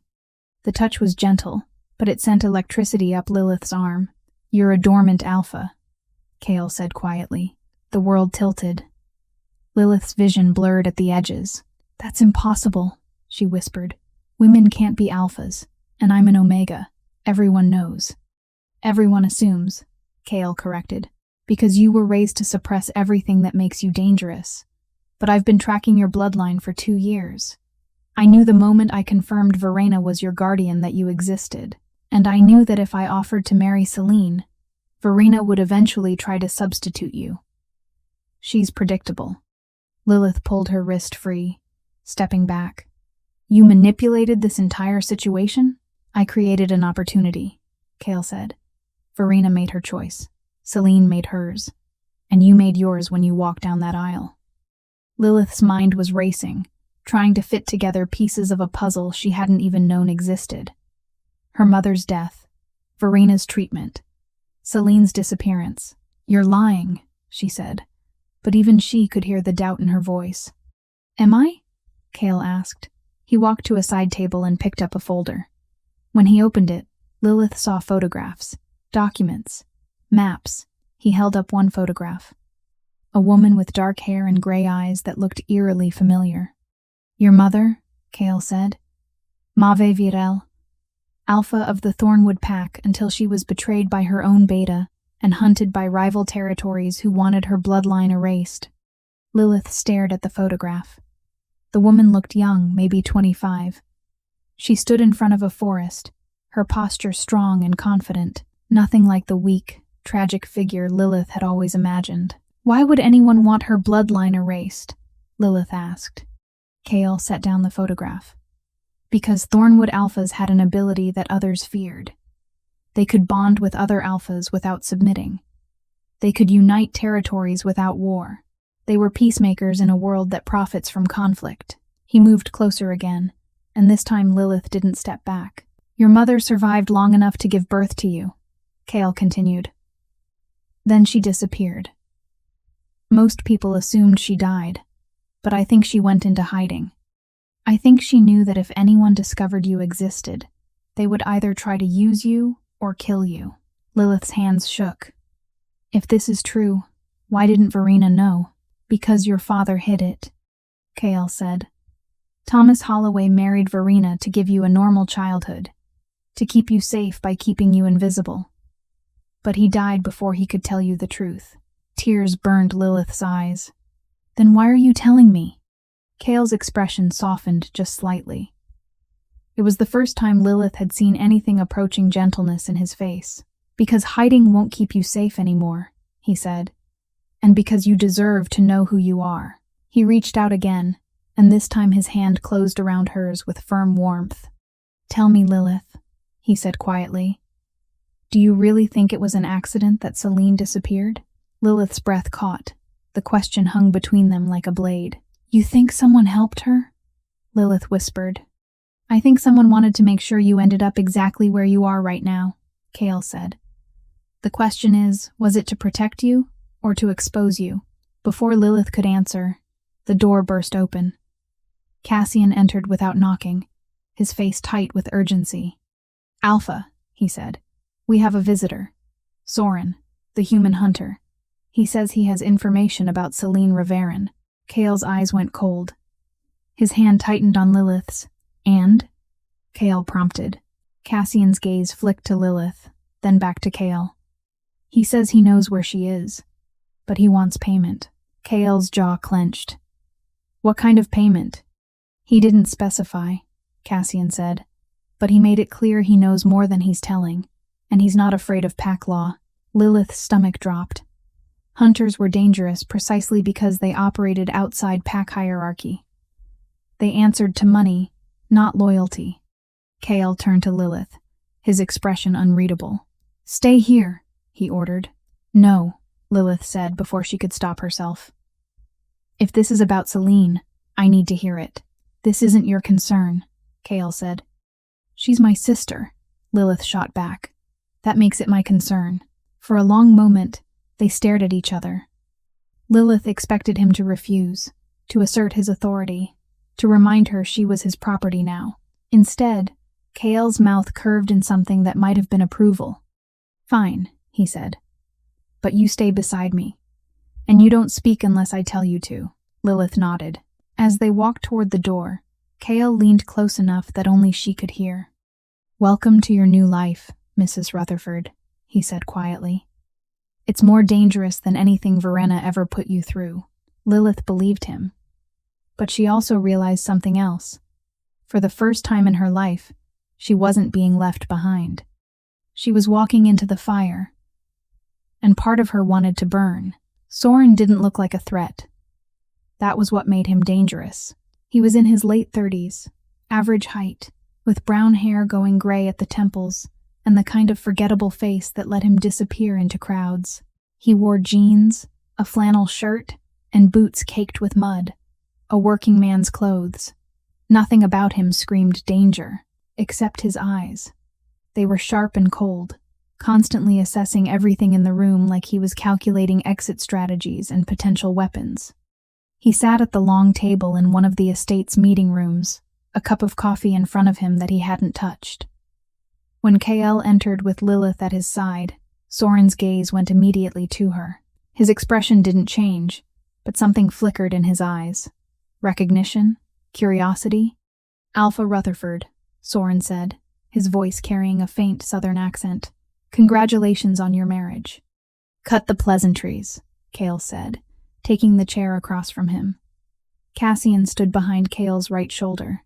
The touch was gentle, but it sent electricity up Lilith's arm. You're a dormant alpha, Kael said quietly. The world tilted. Lilith's vision blurred at the edges. That's impossible, she whispered. Women can't be alphas, and I'm an Omega. Everyone knows. Everyone assumes, Kael corrected, because you were raised to suppress everything that makes you dangerous. But I've been tracking your bloodline for 2 years. I knew the moment I confirmed Verena was your guardian that you existed, and I knew that if I offered to marry Selene, Verena would eventually try to substitute you. She's predictable. Lilith pulled her wrist free, stepping back. You manipulated this entire situation? I created an opportunity, Kael said. Verena made her choice. Selene made hers. And you made yours when you walked down that aisle. Lilith's mind was racing, trying to fit together pieces of a puzzle she hadn't even known existed. Her mother's death, Verena's treatment, Selene's disappearance. You're lying, she said, but even she could hear the doubt in her voice. Am I? Kael asked. He walked to a side table and picked up a folder. When he opened it, Lilith saw photographs, documents, maps. He held up one photograph. A woman with dark hair and gray eyes that looked eerily familiar. Your mother, Kael said. Omega Virelle, Alpha of the Thornwood Pack until she was betrayed by her own beta and hunted by rival territories who wanted her bloodline erased. Lilith stared at the photograph. The woman looked young, maybe 25. She stood in front of a forest, her posture strong and confident, nothing like the weak, tragic figure Lilith had always imagined. "Why would anyone want her bloodline erased?" Lilith asked. Kael set down the photograph. "Because Thornwood Alphas had an ability that others feared. They could bond with other Alphas without submitting. They could unite territories without war. They were peacemakers in a world that profits from conflict." He moved closer again, and this time Lilith didn't step back. "Your mother survived long enough to give birth to you," Kael continued. "Then she disappeared. Most people assumed she died, but I think she went into hiding. I think she knew that if anyone discovered you existed, they would either try to use you or kill you." Lilith's hands shook. "If this is true, why didn't Verena know?" "Because your father hid it," Kael said. "Thomas Holloway married Verena to give you a normal childhood, to keep you safe by keeping you invisible. But he died before he could tell you the truth." Tears burned Lilith's eyes. "Then why are you telling me?" Kael's expression softened just slightly. It was the first time Lilith had seen anything approaching gentleness in his face. "Because hiding won't keep you safe anymore," he said. "And because you deserve to know who you are." He reached out again, and this time his hand closed around hers with firm warmth. "Tell me, Lilith," he said quietly. "Do you really think it was an accident that Selene disappeared?" Lilith's breath caught. The question hung between them like a blade. "You think someone helped her?" Lilith whispered. "I think someone wanted to make sure you ended up exactly where you are right now," Kael said. "The question is, was it to protect you or to expose you?" Before Lilith could answer, the door burst open. Cassian entered without knocking, his face tight with urgency. "Alpha," he said, "we have a visitor. Soren, the human hunter. He says he has information about Selene Reverelle." Kael's eyes went cold. His hand tightened on Lilith's. "And?" Kael prompted. Cassian's gaze flicked to Lilith, then back to Kael. "He says he knows where she is, but he wants payment." Kael's jaw clenched. "What kind of payment?" "He didn't specify," Cassian said, "but he made it clear he knows more than he's telling, and he's not afraid of pack law." Lilith's stomach dropped. Hunters were dangerous precisely because they operated outside pack hierarchy. They answered to money, not loyalty. Kael turned to Lilith, his expression unreadable. "Stay here," he ordered. "No," Lilith said before she could stop herself. "If this is about Selene, I need to hear it." "This isn't your concern," Kael said. "She's my sister," Lilith shot back. "That makes it my concern." For a long moment, they stared at each other. Lilith expected him to refuse, to assert his authority, to remind her she was his property now. Instead, Kael's mouth curved in something that might have been approval. "Fine," he said. "But you stay beside me. And you don't speak unless I tell you to." Lilith nodded. As they walked toward the door, Kael leaned close enough that only she could hear. "Welcome to your new life, Mrs. Rutherford," he said quietly. "It's more dangerous than anything Verena ever put you through." Lilith believed him. But she also realized something else. For the first time in her life, she wasn't being left behind. She was walking into the fire, and part of her wanted to burn. Soren didn't look like a threat. That was what made him dangerous. He was in his late 30s, average height, with brown hair going gray at the temples, and the kind of forgettable face that let him disappear into crowds. He wore jeans, a flannel shirt, and boots caked with mud, a working man's clothes. Nothing about him screamed danger, except his eyes. They were sharp and cold, constantly assessing everything in the room like he was calculating exit strategies and potential weapons. He sat at the long table in one of the estate's meeting rooms, a cup of coffee in front of him that he hadn't touched. When Kael entered with Lilith at his side, Soren's gaze went immediately to her. His expression didn't change, but something flickered in his eyes. Recognition? Curiosity? "Alpha Rutherford," Soren said, his voice carrying a faint southern accent. "Congratulations on your marriage." "Cut the pleasantries," Kael said, taking the chair across from him. Cassian stood behind Kael's right shoulder.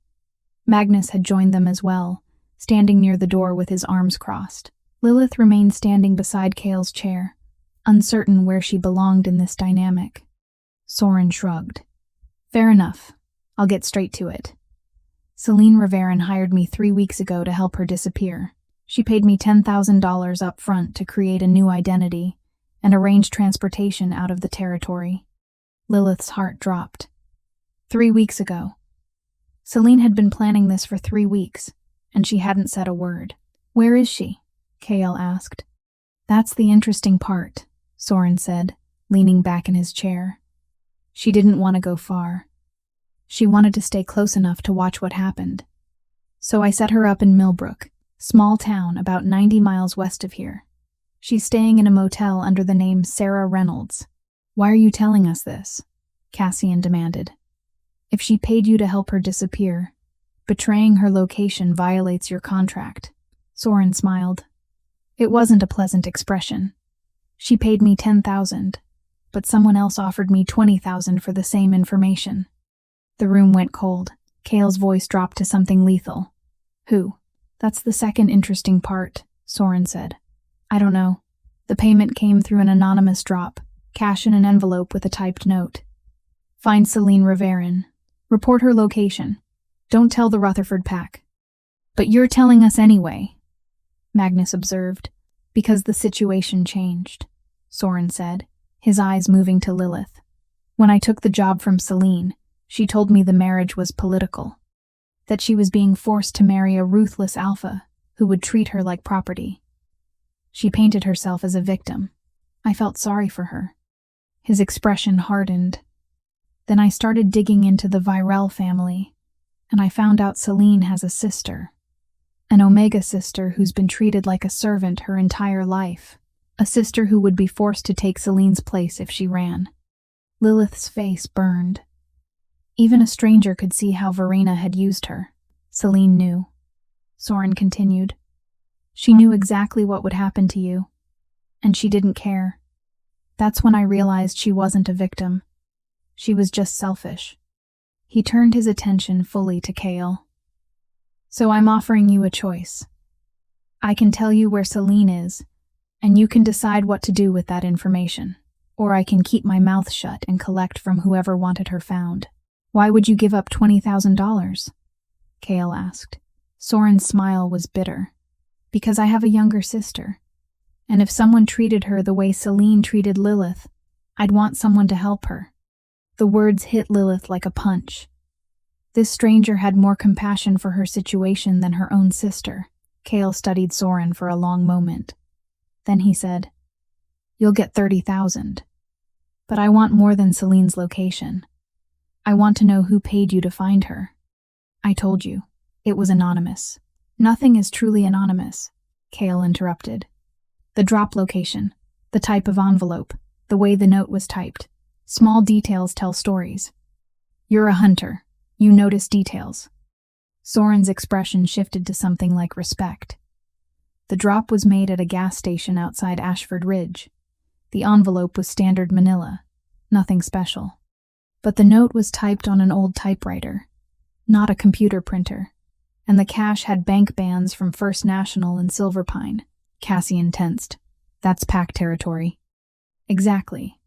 Magnus had joined them as well, standing near the door with his arms crossed. Lilith remained standing beside Kael's chair, uncertain where she belonged in this dynamic. Soren shrugged. Fair enough. I'll get straight to it. Selene Riveren hired me 3 weeks ago to help her disappear. She paid me $10,000 up front to create a new identity and arrange transportation out of the territory. Lilith's heart dropped. 3 weeks ago. Selene had been planning this for 3 weeks, and she hadn't said a word. Where is she? Kael asked. That's the interesting part, Soren said, leaning back in his chair. She didn't want to go far. She wanted to stay close enough to watch what happened. So I set her up in Millbrook, small town about 90 miles west of here. She's staying in a motel under the name Sarah Reynolds. Why are you telling us this? Cassian demanded. If she paid you to help her disappear, betraying her location violates your contract. Soren smiled. It wasn't a pleasant expression. She paid me $10,000, but someone else offered me $20,000 for the same information. The room went cold. Kael's voice dropped to something lethal. Who? That's the second interesting part, Soren said. I don't know. The payment came through an anonymous drop, cash in an envelope with a typed note. Find Selene Riveren. Report her location. Don't tell the Rutherford pack. But you're telling us anyway, Magnus observed. Because the situation changed, Soren said, his eyes moving to Lilith. When I took the job from Selene, she told me the marriage was political. That she was being forced to marry a ruthless alpha who would treat her like property. She painted herself as a victim. I felt sorry for her. His expression hardened. Then I started digging into the Virelle family, and I found out Selene has a sister. An Omega sister who's been treated like a servant her entire life. A sister who would be forced to take Selene's place if she ran. Lilith's face burned. Even a stranger could see how Verena had used her. Selene knew. Soren continued. She knew exactly what would happen to you, and she didn't care. That's when I realized she wasn't a victim. She was just selfish. He turned his attention fully to Kael. So I'm offering you a choice. I can tell you where Selene is, and you can decide what to do with that information. Or I can keep my mouth shut and collect from whoever wanted her found. Why would you give up $20,000? Kael asked. Soren's smile was bitter. Because I have a younger sister. And if someone treated her the way Selene treated Lilith, I'd want someone to help her. The words hit Lilith like a punch. This stranger had more compassion for her situation than her own sister. Kael studied Soren for a long moment. Then he said, You'll get $30,000. But I want more than Selene's location. I want to know who paid you to find her. I told you. It was anonymous. Nothing is truly anonymous, Kael interrupted. The drop location, the type of envelope, the way the note was typed. Small details tell stories. You're a hunter. You notice details. Soren's expression shifted to something like respect. The drop was made at a gas station outside Ashford Ridge. The envelope was standard manila, nothing special. But the note was typed on an old typewriter, not a computer printer, and the cash had bank bands from First National and Silverpine. Cassian tensed. That's pack territory. Exactly,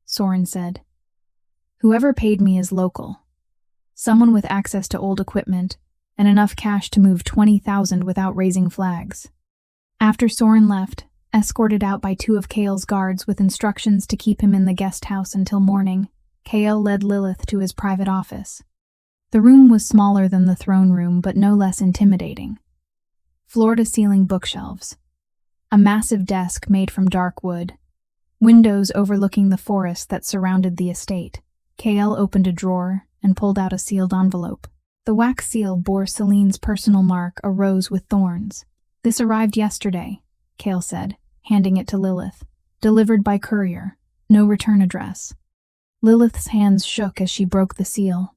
Soren said. Whoever paid me is local. Someone with access to old equipment and enough cash to move $20,000 without raising flags. After Soren left, escorted out by 2 of Kael's guards with instructions to keep him in the guest house until morning, Kael led Lilith to his private office. The room was smaller than the throne room, but no less intimidating. Floor-to-ceiling bookshelves. A massive desk made from dark wood. Windows overlooking the forest that surrounded the estate. Kael opened a drawer and pulled out a sealed envelope. The wax seal bore Selene's personal mark, a rose with thorns. This arrived yesterday, Kael said, handing it to Lilith. Delivered by courier. No return address. Lilith's hands shook as she broke the seal.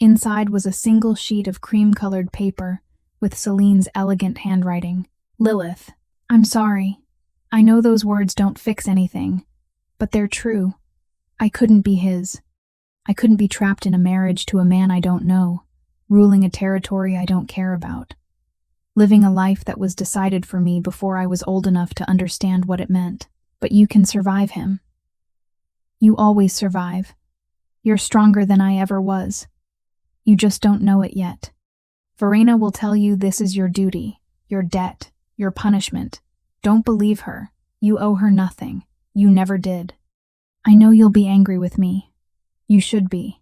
Inside was a single sheet of cream-colored paper with Selene's elegant handwriting. Lilith, I'm sorry. I know those words don't fix anything, but they're true. I couldn't be his. I couldn't be trapped in a marriage to a man I don't know, ruling a territory I don't care about. living a life that was decided for me before I was old enough to understand what it meant. But you can survive him. You always survive. You're stronger than I ever was. You just don't know it yet. Verena will tell you this is your duty, your debt, your punishment. Don't believe her. You owe her nothing. You never did. I know you'll be angry with me. You should be.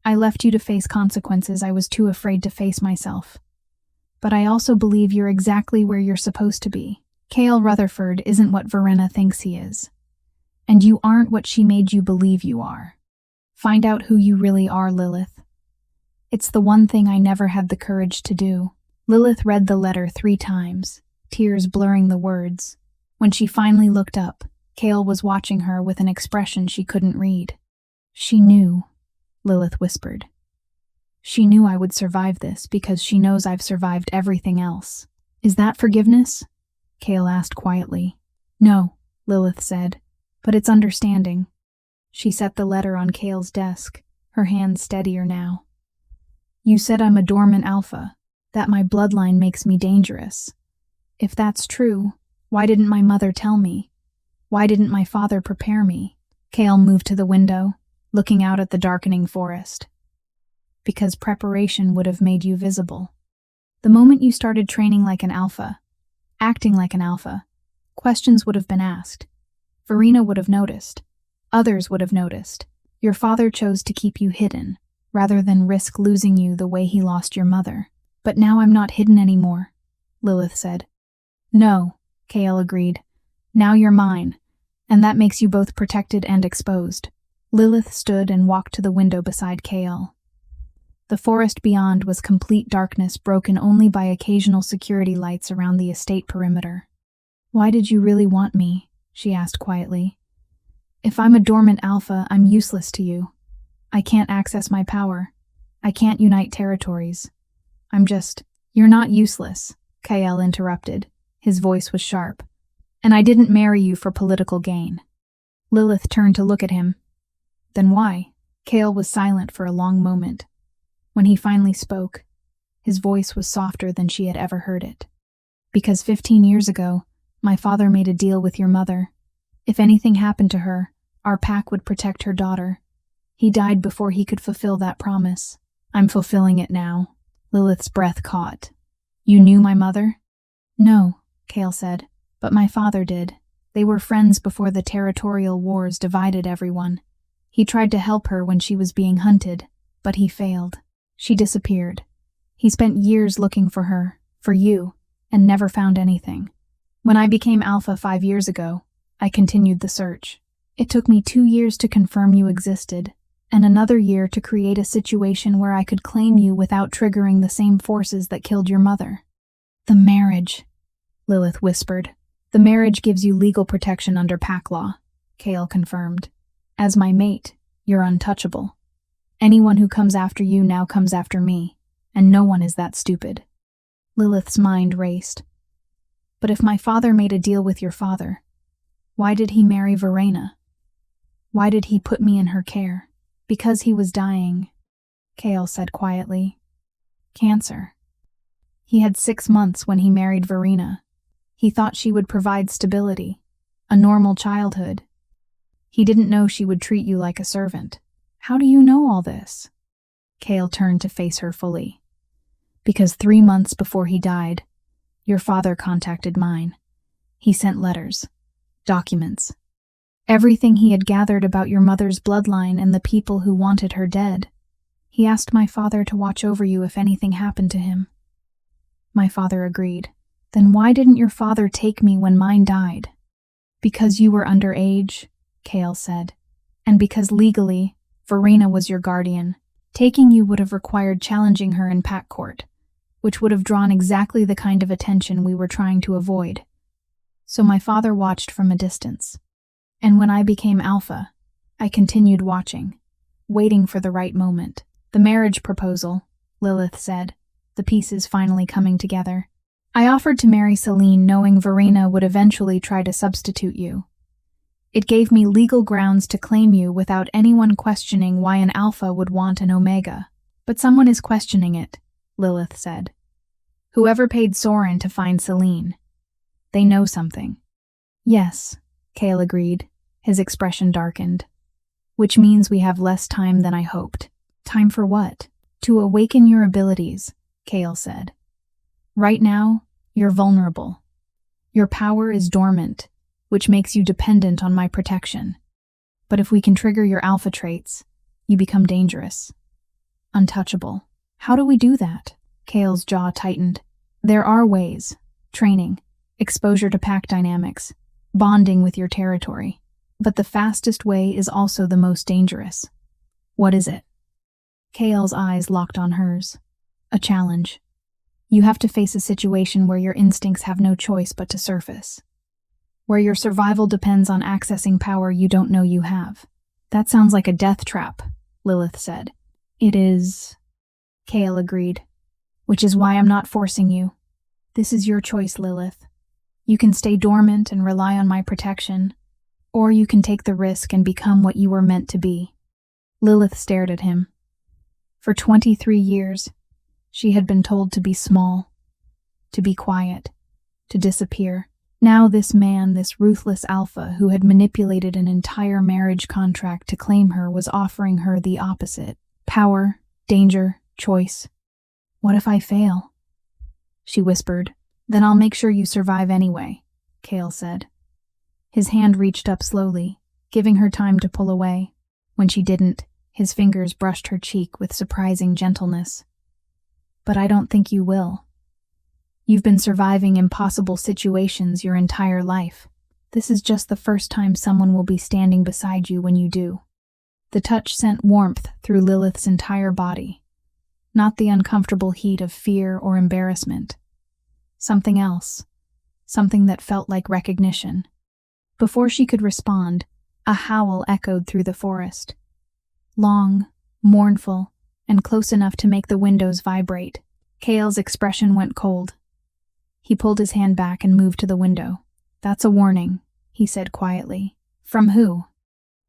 I left you to face consequences I was too afraid to face myself. But I also believe you're exactly where you're supposed to be. Kael Rutherford isn't what Verena thinks he is. And you aren't what she made you believe you are. Find out who you really are, Lilith. It's the one thing I never had the courage to do. Lilith read the letter 3 times, tears blurring the words. When she finally looked up, Kael was watching her with an expression she couldn't read. She knew, Lilith whispered. She knew I would survive this because she knows I've survived everything else. Is that forgiveness? Kael asked quietly. No, Lilith said, but it's understanding. She set the letter on Kael's desk, her hand steadier now. You said I'm a dormant alpha, that my bloodline makes me dangerous. If that's true, why didn't my mother tell me? Why didn't my father prepare me? Kael moved to the window, looking out at the darkening forest. Because preparation would have made you visible. The moment you started training like an alpha, acting like an alpha, questions would have been asked. Verena would have noticed. Others would have noticed. Your father chose to keep you hidden, rather than risk losing you the way he lost your mother. But now I'm not hidden anymore, Lilith said. No, Kael agreed. Now you're mine, and that makes you both protected and exposed. Lilith stood and walked to the window beside Kael. The forest beyond was complete darkness, broken only by occasional security lights around the estate perimeter. Why did you really want me? She asked quietly. If I'm a dormant alpha, I'm useless to you. I can't access my power. I can't unite territories. You're not useless, Kael interrupted. His voice was sharp. And I didn't marry you for political gain. Lilith turned to look at him. Then why? Kael was silent for a long moment. When he finally spoke, his voice was softer than she had ever heard it. Because 15 years ago, my father made a deal with your mother. If anything happened to her, our pack would protect her daughter. He died before he could fulfill that promise. I'm fulfilling it now. Lilith's breath caught. You knew my mother? No, Kael said, but my father did. They were friends before the territorial wars divided everyone. He tried to help her when she was being hunted, but he failed. She disappeared. He spent years looking for her, for you, and never found anything. When I became Alpha 5 years ago, I continued the search. It took me 2 years to confirm you existed, and another year to create a situation where I could claim you without triggering the same forces that killed your mother. The marriage, Lilith whispered. The marriage gives you legal protection under pack law, Kael confirmed. As my mate, you're untouchable. Anyone who comes after you now comes after me, and no one is that stupid. Lilith's mind raced. But if my father made a deal with your father, why did he marry Verena? Why did he put me in her care? Because he was dying, Kael said quietly. Cancer. He had 6 months when he married Verena. He thought she would provide stability, a normal childhood. He didn't know she would treat you like a servant. How do you know all this? Kael turned to face her fully. Because 3 months before he died, your father contacted mine. He sent letters, documents, everything he had gathered about your mother's bloodline and the people who wanted her dead. He asked my father to watch over you if anything happened to him. My father agreed. Then why didn't your father take me when mine died? Because you were underage, Kael said, and because legally, Verena was your guardian. Taking you would have required challenging her in pack court, which would have drawn exactly the kind of attention we were trying to avoid. So my father watched from a distance. And when I became Alpha, I continued watching, waiting for the right moment. The marriage proposal, Lilith said, the pieces finally coming together. I offered to marry Selene knowing Verena would eventually try to substitute you. It gave me legal grounds to claim you without anyone questioning why an Alpha would want an Omega. But someone is questioning it, Lilith said. Whoever paid Soren to find Selene. They know something. Yes, Kael agreed, his expression darkened. Which means we have less time than I hoped. Time for what? To awaken your abilities, Kael said. Right now, you're vulnerable. Your power is dormant, which makes you dependent on my protection. But if we can trigger your alpha traits, you become dangerous. Untouchable. How do we do that? Kael's jaw tightened. There are ways. Training, exposure to pack dynamics, bonding with your territory. But the fastest way is also the most dangerous. What is it? Kael's eyes locked on hers. A challenge. You have to face a situation where your instincts have no choice but to surface. Where your survival depends on accessing power you don't know you have. That sounds like a death trap, Lilith said. It is, Kael agreed. Which is why I'm not forcing you. This is your choice, Lilith. You can stay dormant and rely on my protection, or you can take the risk and become what you were meant to be. Lilith stared at him. For 23 years, she had been told to be small, to be quiet, to disappear. Now this man, this ruthless alpha who had manipulated an entire marriage contract to claim her, was offering her the opposite. Power, danger, choice. What if I fail? She whispered. Then I'll make sure you survive anyway, Kael said. His hand reached up slowly, giving her time to pull away. When she didn't, his fingers brushed her cheek with surprising gentleness. But I don't think you will. You've been surviving impossible situations your entire life. This is just the first time someone will be standing beside you when you do. The touch sent warmth through Lilith's entire body. Not the uncomfortable heat of fear or embarrassment. Something else. Something that felt like recognition. Before she could respond, a howl echoed through the forest. Long, mournful, and close enough to make the windows vibrate. Kael's expression went cold. He pulled his hand back and moved to the window. That's a warning, he said quietly. From who?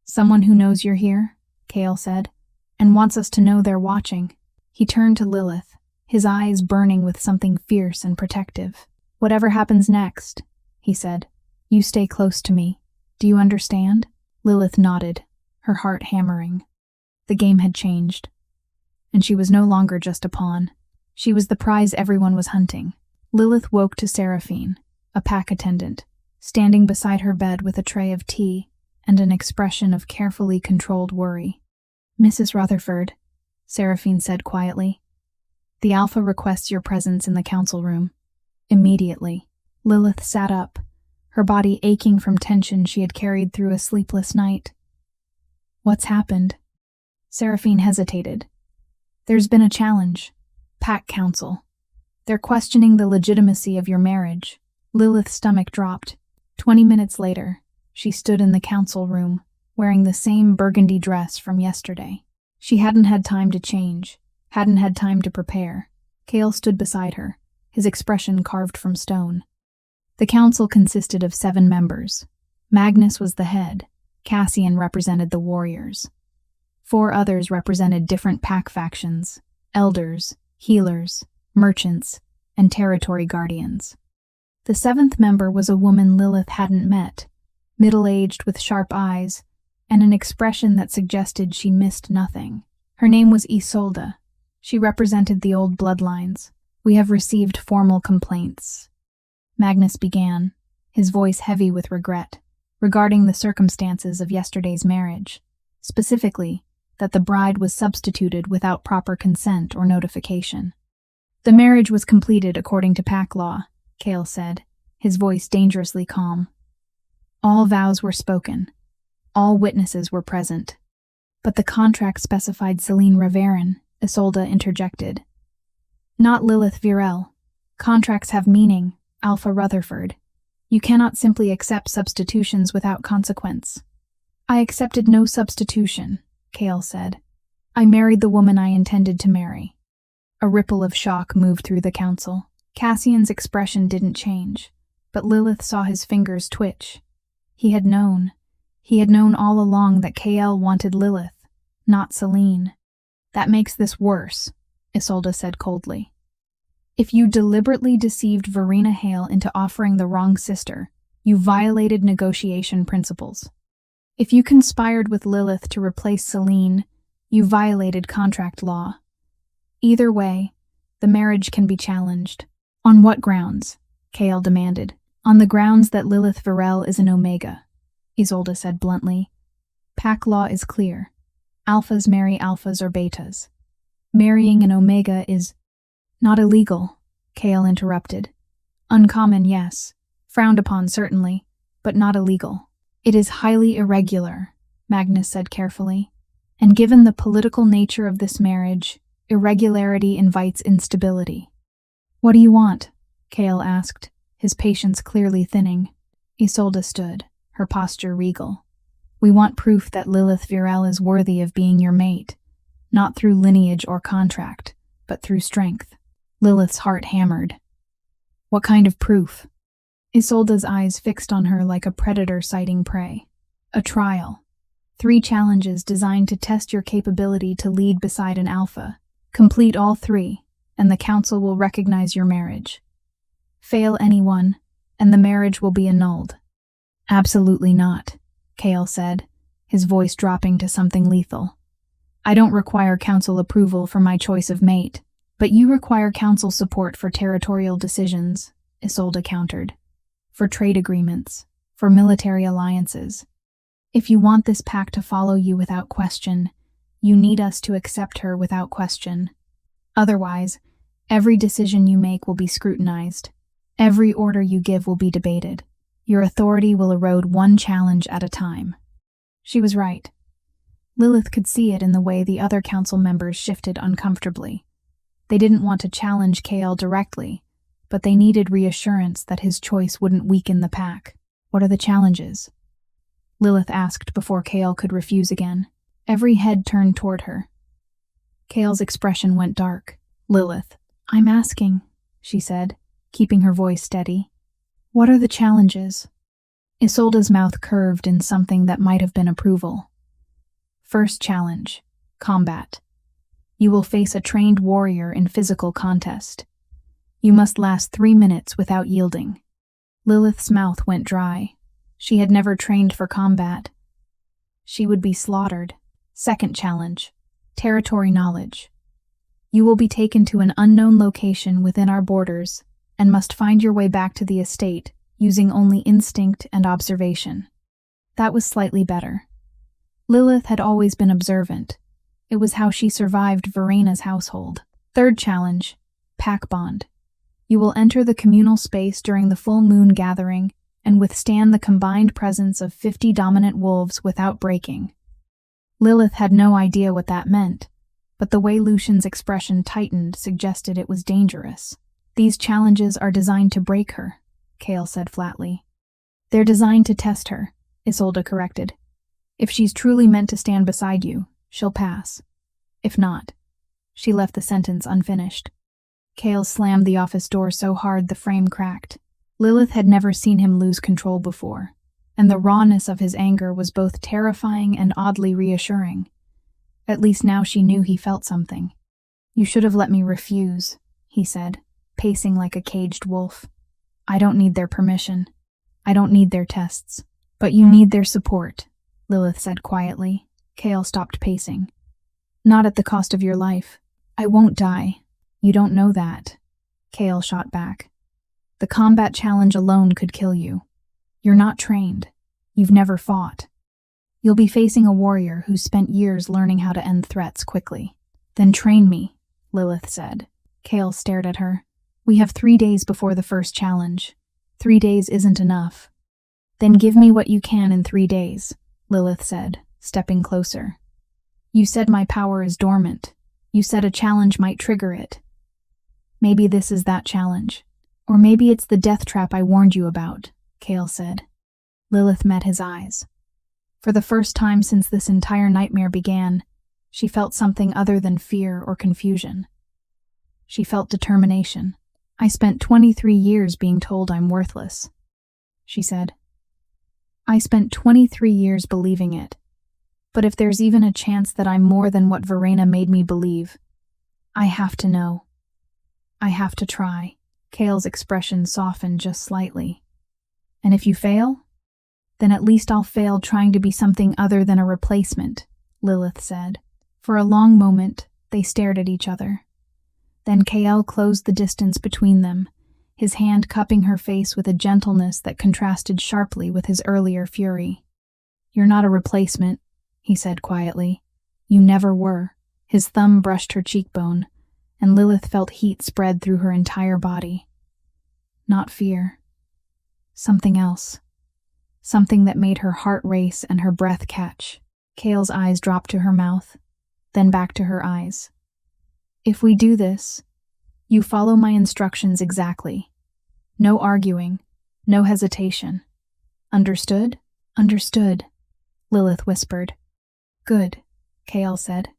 Someone who knows you're here, Kael said, and wants us to know they're watching. He turned to Lilith, his eyes burning with something fierce and protective. Whatever happens next, he said, you stay close to me. Do you understand? Lilith nodded, her heart hammering. The game had changed, and she was no longer just a pawn. She was the prize everyone was hunting. Lilith woke to Seraphine, a pack attendant, standing beside her bed with a tray of tea and an expression of carefully controlled worry. Mrs. Rutherford, Seraphine said quietly, the Alpha requests your presence in the council room. Immediately. Lilith sat up, her body aching from tension she had carried through a sleepless night. What's happened? Seraphine hesitated. There's been a challenge. Pack Council. They're questioning the legitimacy of your marriage. Lilith's stomach dropped. 20 minutes later, she stood in the council room, wearing the same burgundy dress from yesterday. She hadn't had time to change, hadn't had time to prepare. Kael stood beside her, his expression carved from stone. The council consisted of 7 members. Magnus was the head. Cassian represented the warriors. 4 others represented different pack factions: elders, healers, merchants, and territory guardians. The 7th member was a woman Lilith hadn't met, middle-aged with sharp eyes, and an expression that suggested she missed nothing. Her name was Isolde. She represented the old bloodlines. We have received formal complaints. Magnus began, his voice heavy with regret, regarding the circumstances of yesterday's marriage, specifically that the bride was substituted without proper consent or notification. The marriage was completed according to pack law, Kael said, his voice dangerously calm. All vows were spoken. All witnesses were present. But the contract specified Selene Reverin, Isolde interjected. Not Lilith Virelle. Contracts have meaning, Alpha Rutherford. You cannot simply accept substitutions without consequence. I accepted no substitution, Kael said. I married the woman I intended to marry. A ripple of shock moved through the council. Cassian's expression didn't change, but Lilith saw his fingers twitch. He had known. He had known all along that Kael wanted Lilith, not Selene. That makes this worse, Isolde said coldly. If you deliberately deceived Verena Hale into offering the wrong sister, you violated negotiation principles. If you conspired with Lilith to replace Selene, you violated contract law. Either way, the marriage can be challenged. On what grounds? Kael demanded. On the grounds that Lilith Virelle is an Omega, Isolde said bluntly. Pack law is clear. Alphas marry alphas or betas. Marrying an Omega is not illegal, Kael interrupted. Uncommon, yes. Frowned upon, certainly, but not illegal. It is highly irregular, Magnus said carefully. And given the political nature of this marriage, irregularity invites instability. What do you want? Kael asked, his patience clearly thinning. Isolde stood, her posture regal. We want proof that Lilith Virelle is worthy of being your mate, not through lineage or contract, but through strength. Lilith's heart hammered. What kind of proof? Isolde's eyes fixed on her like a predator sighting prey. A trial. 3 challenges designed to test your capability to lead beside an alpha. Complete all 3, and the council will recognize your marriage. Fail any one, and the marriage will be annulled. Absolutely not, Kael said, his voice dropping to something lethal. I don't require council approval for my choice of mate, but you require council support for territorial decisions, Isolde countered. For trade agreements, for military alliances. If you want this pack to follow you without question, you need us to accept her without question. Otherwise, every decision you make will be scrutinized. Every order you give will be debated. Your authority will erode one challenge at a time. She was right. Lilith could see it in the way the other council members shifted uncomfortably. They didn't want to challenge Kael directly, but they needed reassurance that his choice wouldn't weaken the pack. What are the challenges? Lilith asked before Kael could refuse again. Every head turned toward her. Kael's expression went dark. Lilith, I'm asking, she said, keeping her voice steady. What are the challenges? Isolde's mouth curved in something that might have been approval. First challenge, combat. You will face a trained warrior in physical contest. You must last 3 minutes without yielding. Lilith's mouth went dry. She had never trained for combat. She would be slaughtered. Second challenge, territory knowledge. You will be taken to an unknown location within our borders and must find your way back to the estate using only instinct and observation. That was slightly better. Lilith had always been observant. It was how she survived Verena's household. Third challenge, pack bond. You will enter the communal space during the full moon gathering and withstand the combined presence of 50 dominant wolves without breaking. Lilith had no idea what that meant, but the way Lucian's expression tightened suggested it was dangerous. These challenges are designed to break her, Kael said flatly. They're designed to test her, Isolde corrected. If she's truly meant to stand beside you, she'll pass. If not, she left the sentence unfinished. Kael slammed the office door so hard the frame cracked. Lilith had never seen him lose control before, and the rawness of his anger was both terrifying and oddly reassuring. At least now she knew he felt something. You should have let me refuse, he said, pacing like a caged wolf. I don't need their permission. I don't need their tests. But you need their support, Lilith said quietly. Kael stopped pacing. Not at the cost of your life. I won't die. You don't know that, Kael shot back. The combat challenge alone could kill you. You're not trained. You've never fought. You'll be facing a warrior who's spent years learning how to end threats quickly. Then train me, Lilith said. Kael stared at her. We have 3 days before the first challenge. 3 days isn't enough. Then give me what you can in 3 days, Lilith said, stepping closer. You said my power is dormant. You said a challenge might trigger it. Maybe this is that challenge. Or maybe it's the death trap I warned you about, Kael said. Lilith met his eyes. For the first time since this entire nightmare began, she felt something other than fear or confusion. She felt determination. I spent 23 years being told I'm worthless, she said. I spent 23 years believing it. But if there's even a chance that I'm more than what Verena made me believe, I have to know. I have to try. Kael's expression softened just slightly. And if you fail? Then at least I'll fail trying to be something other than a replacement, Lilith said. For a long moment, they stared at each other. Then Kael closed the distance between them, his hand cupping her face with a gentleness that contrasted sharply with his earlier fury. You're not a replacement, he said quietly. You never were. His thumb brushed her cheekbone, and Lilith felt heat spread through her entire body. Not fear. Something else. Something that made her heart race and her breath catch. Kael's eyes dropped to her mouth, then back to her eyes. If we do this, you follow my instructions exactly. No arguing, no hesitation. Understood? Understood, Lilith whispered. Good, Kael said.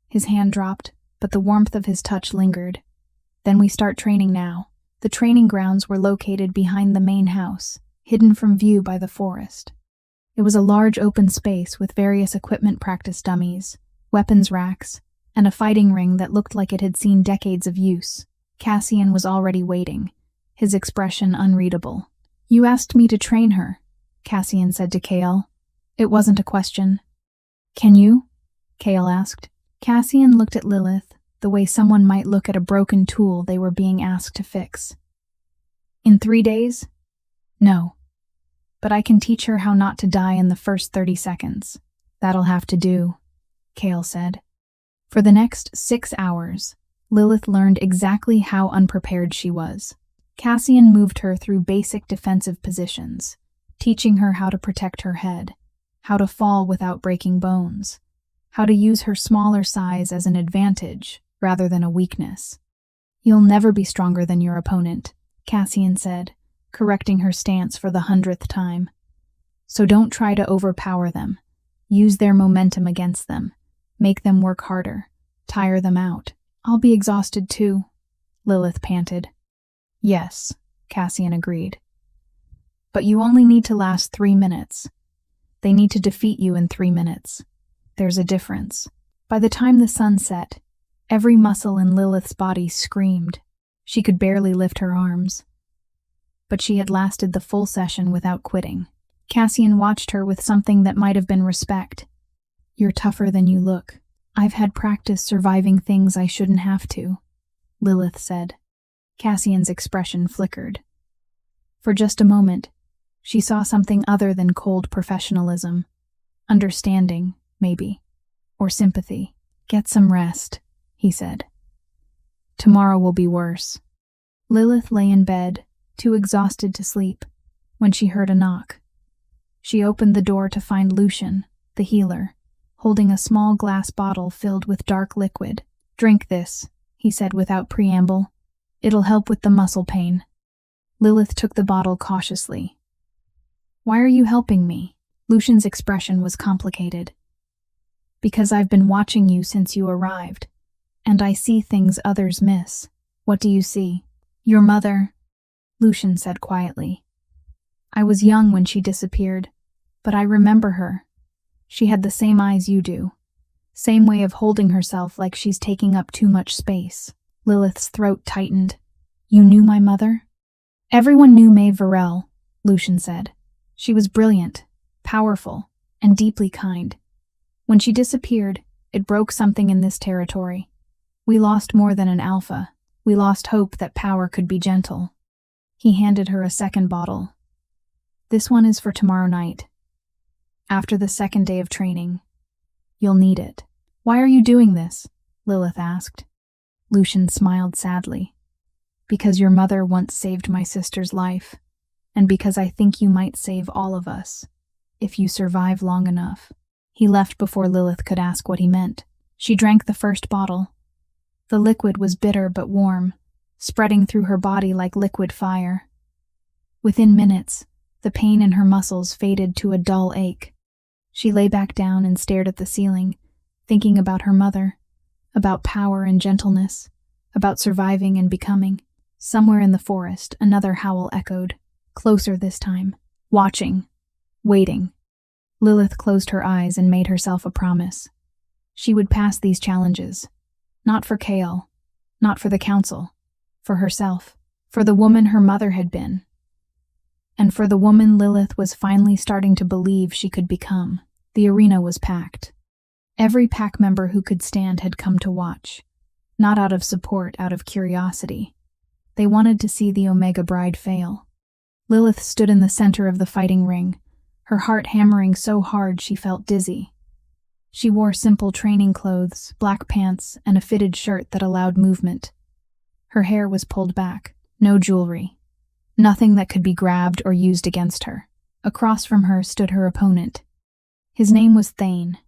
His hand dropped, but the warmth of his touch lingered. Then we start training now. The training grounds were located behind the main house, hidden from view by the forest. It was a large open space with various equipment practice dummies, weapons racks, and a fighting ring that looked like it had seen decades of use. Cassian was already waiting, his expression unreadable. You asked me to train her, Cassian said to Kael. It wasn't a question. Can you? Kael asked. Cassian looked at Lilith the way someone might look at a broken tool they were being asked to fix. In 3 days? No. But I can teach her how not to die in the first 30 seconds. That'll have to do, Kael said. For the next 6 hours, Lilith learned exactly how unprepared she was. Cassian moved her through basic defensive positions, teaching her how to protect her head, how to fall without breaking bones, how to use her smaller size as an advantage rather than a weakness. You'll never be stronger than your opponent, Cassian said, correcting her stance for the 100th time. So don't try to overpower them. Use their momentum against them. Make them work harder. Tire them out. I'll be exhausted too, Lilith panted. Yes, Cassian agreed. But you only need to last 3 minutes. They need to defeat you in 3 minutes. There's a difference. By the time the sun set, every muscle in Lilith's body screamed. She could barely lift her arms. But she had lasted the full session without quitting. Cassian watched her with something that might have been respect. You're tougher than you look. I've had practice surviving things I shouldn't have to, Lilith said. Cassian's expression flickered. For just a moment, she saw something other than cold professionalism. Understanding, maybe, or sympathy. Get some rest, he said. Tomorrow will be worse. Lilith lay in bed, too exhausted to sleep, when she heard a knock. She opened the door to find Lucian, the healer, holding a small glass bottle filled with dark liquid. Drink this, he said without preamble. It'll help with the muscle pain. Lilith took the bottle cautiously. Why are you helping me? Lucian's expression was complicated. Because I've been watching you since you arrived, and I see things others miss. What do you see? Your mother, Lucian said quietly. I was young when she disappeared, but I remember her. She had the same eyes you do. Same way of holding herself like she's taking up too much space. Lilith's throat tightened. You knew my mother? Everyone knew Omega Virelle, Lucian said. She was brilliant, powerful, and deeply kind. When she disappeared, it broke something in this territory. We lost more than an alpha. We lost hope that power could be gentle. He handed her a second bottle. This one is for tomorrow night. After the second day of training. You'll need it. Why are you doing this? Lilith asked. Lucian smiled sadly. Because your mother once saved my sister's life, and because I think you might save all of us, if you survive long enough. He left before Lilith could ask what he meant. She drank the first bottle. The liquid was bitter but warm, spreading through her body like liquid fire. Within minutes, the pain in her muscles faded to a dull ache. She lay back down and stared at the ceiling, thinking about her mother, about power and gentleness, about surviving and becoming. Somewhere in the forest, another howl echoed, closer this time, watching, waiting. Lilith closed her eyes and made herself a promise. She would pass these challenges, not for Kael, not for the council, For herself, for the woman her mother had been, and for the woman Lilith was finally starting to believe she could become. The arena was packed. Every pack member who could stand had come to watch, not out of support, out of curiosity. They wanted to see the Omega bride fail. Lilith stood in the center of the fighting ring, her heart hammering so hard she felt dizzy. She wore simple training clothes, black pants, and a fitted shirt that allowed movement. Her hair was pulled back, no jewelry, nothing that could be grabbed or used against her. Across from her stood her opponent. His name was Thane.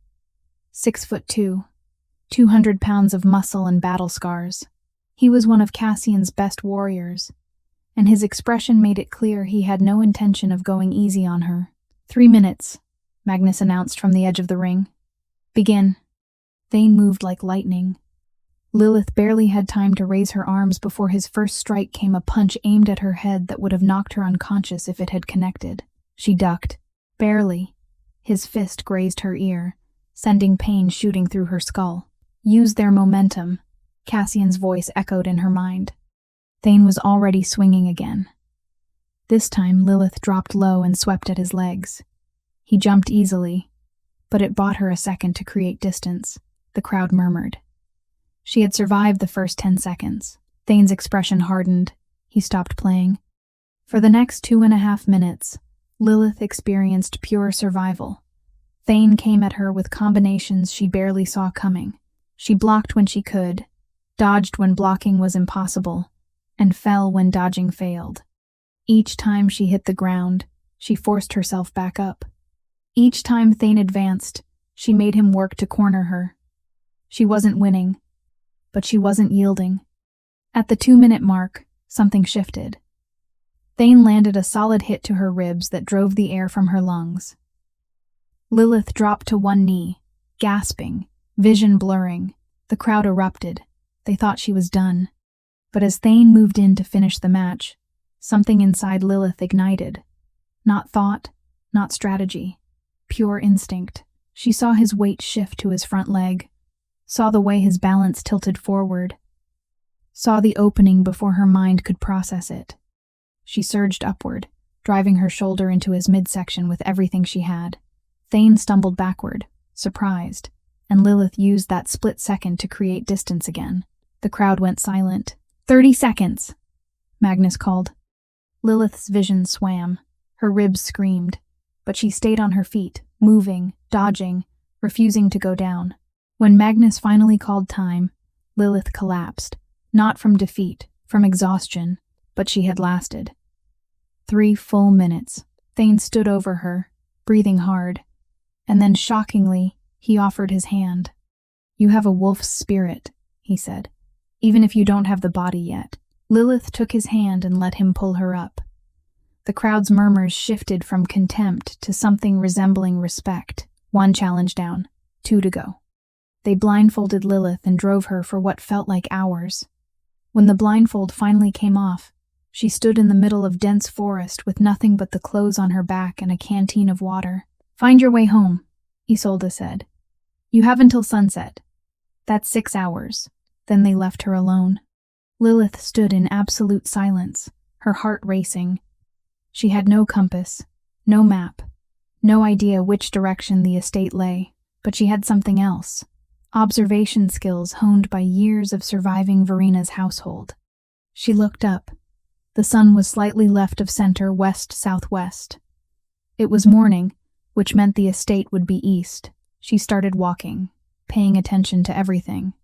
6'2", 200 pounds of muscle and battle scars. He was one of Cassian's best warriors, and his expression made it clear he had no intention of going easy on her. 3 minutes, Magnus announced from the edge of the ring. Begin. Thane moved like lightning. Lilith barely had time to raise her arms before his first strike came, a punch aimed at her head that would have knocked her unconscious if it had connected. She ducked, barely. His fist grazed her ear, sending pain shooting through her skull. Use their momentum, Cassian's voice echoed in her mind. Thane was already swinging again. This time Lilith dropped low and swept at his legs. He jumped easily, but it bought her a second to create distance. The crowd murmured. She had survived the first 10 seconds. Thane's expression hardened. He stopped playing. For the next 2.5 minutes, Lilith experienced pure survival. Thane came at her with combinations she barely saw coming. She blocked when she could, dodged when blocking was impossible, and fell when dodging failed. Each time she hit the ground, she forced herself back up. Each time Thane advanced, she made him work to corner her. She wasn't winning, but she wasn't yielding. At the 2-minute mark, something shifted. Thane landed a solid hit to her ribs that drove the air from her lungs. Lilith dropped to one knee, gasping, vision blurring. The crowd erupted. They thought she was done. But as Thane moved in to finish the match, something inside Lilith ignited. Not thought, not strategy, pure instinct. She saw his weight shift to his front leg, saw the way his balance tilted forward, saw the opening before her mind could process it. She surged upward, driving her shoulder into his midsection with everything she had. Thane stumbled backward, surprised, and Lilith used that split second to create distance again. The crowd went silent. 30 seconds, Magnus called. Lilith's vision swam. Her ribs screamed, but she stayed on her feet, moving, dodging, refusing to go down. When Magnus finally called time, Lilith collapsed, not from defeat, from exhaustion, but she had lasted. 3 full minutes. Thane stood over her, breathing hard, and then shockingly, he offered his hand. You have a wolf's spirit, he said, even if you don't have the body yet. Lilith took his hand and let him pull her up. The crowd's murmurs shifted from contempt to something resembling respect. 1 challenge down, 2 to go. They blindfolded Lilith and drove her for what felt like hours. When the blindfold finally came off, she stood in the middle of dense forest with nothing but the clothes on her back and a canteen of water. Find your way home, Isolde said. You have until sunset. That's 6 hours. Then they left her alone. Lilith stood in absolute silence, her heart racing. She had no compass, no map, no idea which direction the estate lay, but she had something else. Observation skills honed by years of surviving Verina's household. She looked up. The sun was slightly left of center, west-southwest. It was morning, which meant the estate would be east. She started walking, paying attention to everything.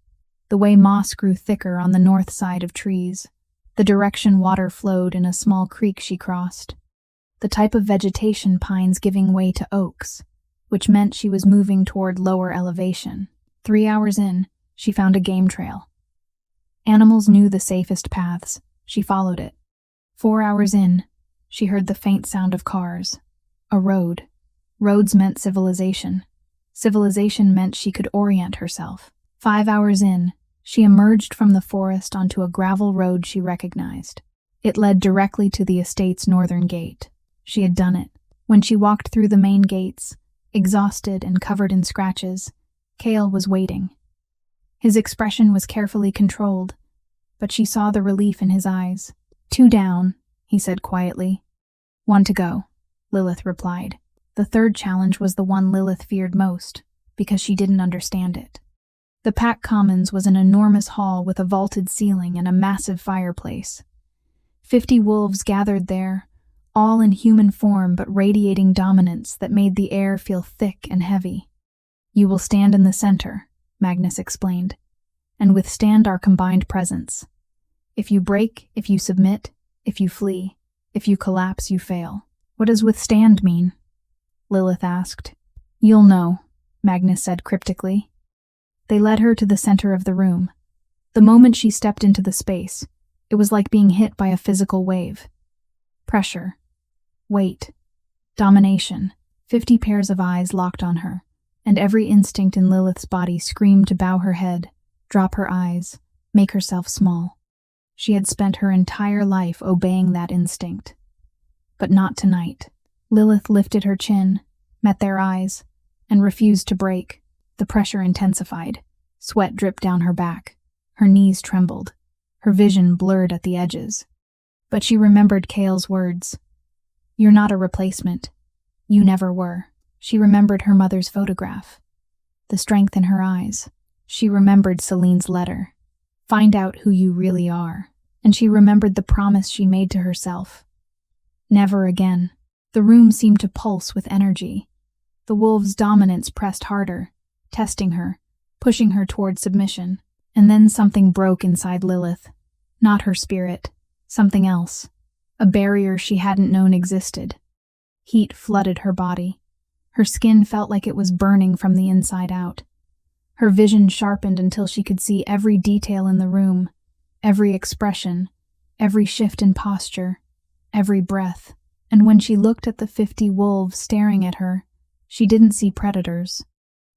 The way moss grew thicker on the north side of trees, the direction water flowed in a small creek she crossed, the type of vegetation pines giving way to oaks, which meant she was moving toward lower elevation. 3 hours in, she found a game trail. Animals knew the safest paths. She followed it. 4 hours in, she heard the faint sound of cars. A road. Roads meant civilization. Civilization meant she could orient herself. 5 hours in, she emerged from the forest onto a gravel road she recognized. It led directly to the estate's northern gate. She had done it. When she walked through the main gates, exhausted and covered in scratches, Kael was waiting. His expression was carefully controlled, but she saw the relief in his eyes. 2 down, he said quietly. 1 to go, Lilith replied. The third challenge was the one Lilith feared most, because she didn't understand it. The Pack Commons was an enormous hall with a vaulted ceiling and a massive fireplace. 50 wolves gathered there, all in human form but radiating dominance that made the air feel thick and heavy. You will stand in the center, Magnus explained, and withstand our combined presence. If you break, if you submit, if you flee, if you collapse, you fail. What does withstand mean? Lilith asked. You'll know, Magnus said cryptically. They led her to the center of the room. The moment she stepped into the space, it was like being hit by a physical wave. Pressure, weight, domination. 50 pairs of eyes locked on her, and every instinct in Lilith's body screamed to bow her head, drop her eyes, make herself small. She had spent her entire life obeying that instinct. But not tonight. Lilith lifted her chin, met their eyes, and refused to break. The pressure intensified. Sweat dripped down her back. Her knees trembled. Her vision blurred at the edges. But she remembered Kael's words. You're not a replacement. You never were. She remembered her mother's photograph. The strength in her eyes. She remembered Selene's letter. Find out who you really are. And she remembered the promise she made to herself. Never again. The room seemed to pulse with energy. The wolves' dominance pressed harder, testing her, pushing her toward submission. And then something broke inside Lilith. Not her spirit, something else. A barrier she hadn't known existed. Heat flooded her body. Her skin felt like it was burning from the inside out. Her vision sharpened until she could see every detail in the room, every expression, every shift in posture, every breath. And when she looked at the 50 wolves staring at her, she didn't see predators.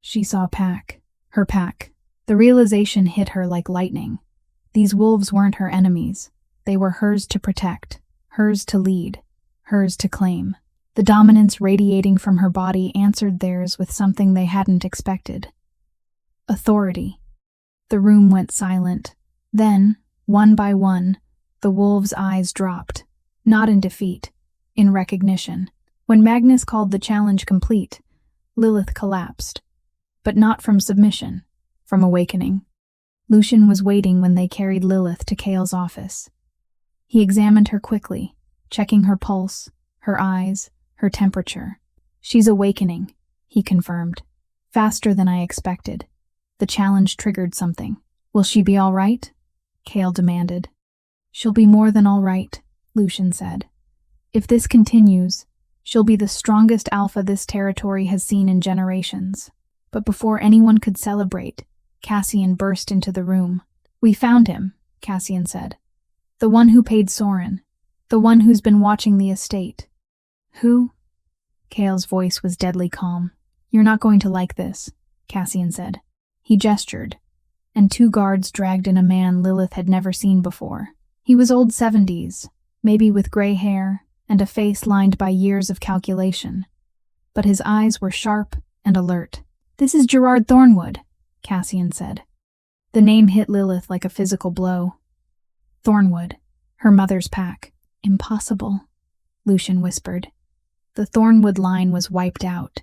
She saw Pack. Her pack. The realization hit her like lightning. These wolves weren't her enemies. They were hers to protect, hers to lead, hers to claim. The dominance radiating from her body answered theirs with something they hadn't expected. Authority. The room went silent. Then, one by one, the wolves' eyes dropped. Not in defeat, in recognition. When Magnus called the challenge complete, Lilith collapsed. But not from submission, from awakening. Lucian was waiting when they carried Lilith to Kael's office. He examined her quickly, checking her pulse, her eyes, her temperature. She's awakening, he confirmed. Faster than I expected. The challenge triggered something. Will she be all right? Kael demanded. She'll be more than all right, Lucian said. If this continues, she'll be the strongest alpha this territory has seen in generations. But before anyone could celebrate, Cassian burst into the room. We found him, Cassian said. The one who paid Soren. The one who's been watching the estate. Who? Kael's voice was deadly calm. You're not going to like this, Cassian said. He gestured, and 2 guards dragged in a man Lilith had never seen before. He was old 70s, maybe with gray hair and a face lined by years of calculation. But his eyes were sharp and alert. This is Gerard Thornwood, Cassian said. The name hit Lilith like a physical blow. Thornwood, her mother's pack. Impossible, Lucian whispered. The Thornwood line was wiped out.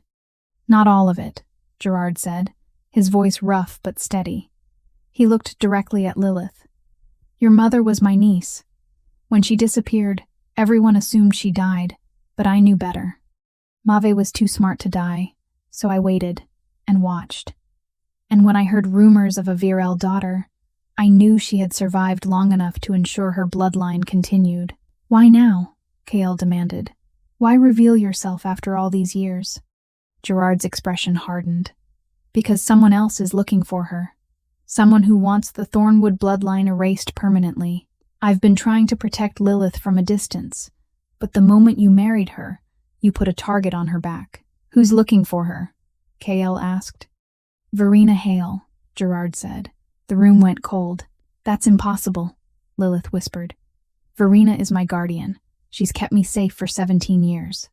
Not all of it, Gerard said, his voice rough but steady. He looked directly at Lilith. Your mother was my niece. When she disappeared, everyone assumed she died, but I knew better. Mave was too smart to die, so I waited and watched. And when I heard rumors of a Virelle daughter, I knew she had survived long enough to ensure her bloodline continued. Why now? Kael demanded. Why reveal yourself after all these years? Gerard's expression hardened. Because someone else is looking for her. Someone who wants the Thornwood bloodline erased permanently. I've been trying to protect Lilith from a distance, but the moment you married her, you put a target on her back. Who's looking for her? Kael asked. Verena Hale, Gerard said. The room went cold. That's impossible, Lilith whispered. Verena is my guardian. She's kept me safe for 17 years.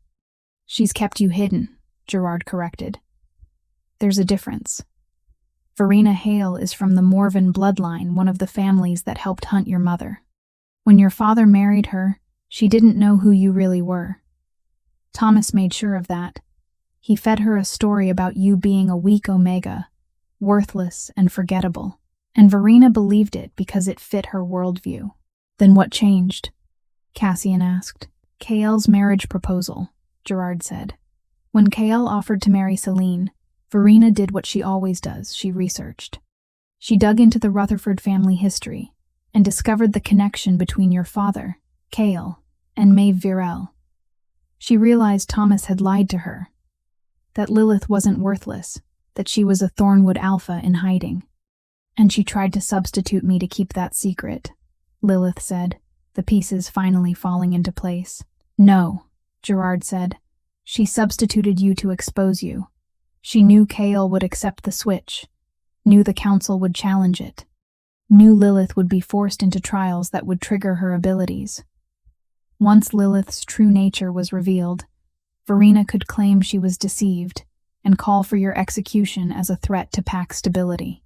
She's kept you hidden, Gerard corrected. There's a difference. Verena Hale is from the Morven bloodline, one of the families that helped hunt your mother. When your father married her, she didn't know who you really were. Thomas made sure of that. He fed her a story about you being a weak Omega, worthless and forgettable. And Verena believed it because it fit her worldview. Then what changed? Cassian asked. Kael's marriage proposal, Gerard said. When Kael offered to marry Selene, Verena did what she always does, she researched. She dug into the Rutherford family history and discovered the connection between your father, Kael, and Maeve Virelle. She realized Thomas had lied to her, that Lilith wasn't worthless, that she was a Thornwood Alpha in hiding. And she tried to substitute me to keep that secret, Lilith said, the pieces finally falling into place. No, Gerard said. She substituted you to expose you. She knew Kael would accept the switch, knew the council would challenge it, knew Lilith would be forced into trials that would trigger her abilities. Once Lilith's true nature was revealed, Verena could claim she was deceived and call for your execution as a threat to pack stability.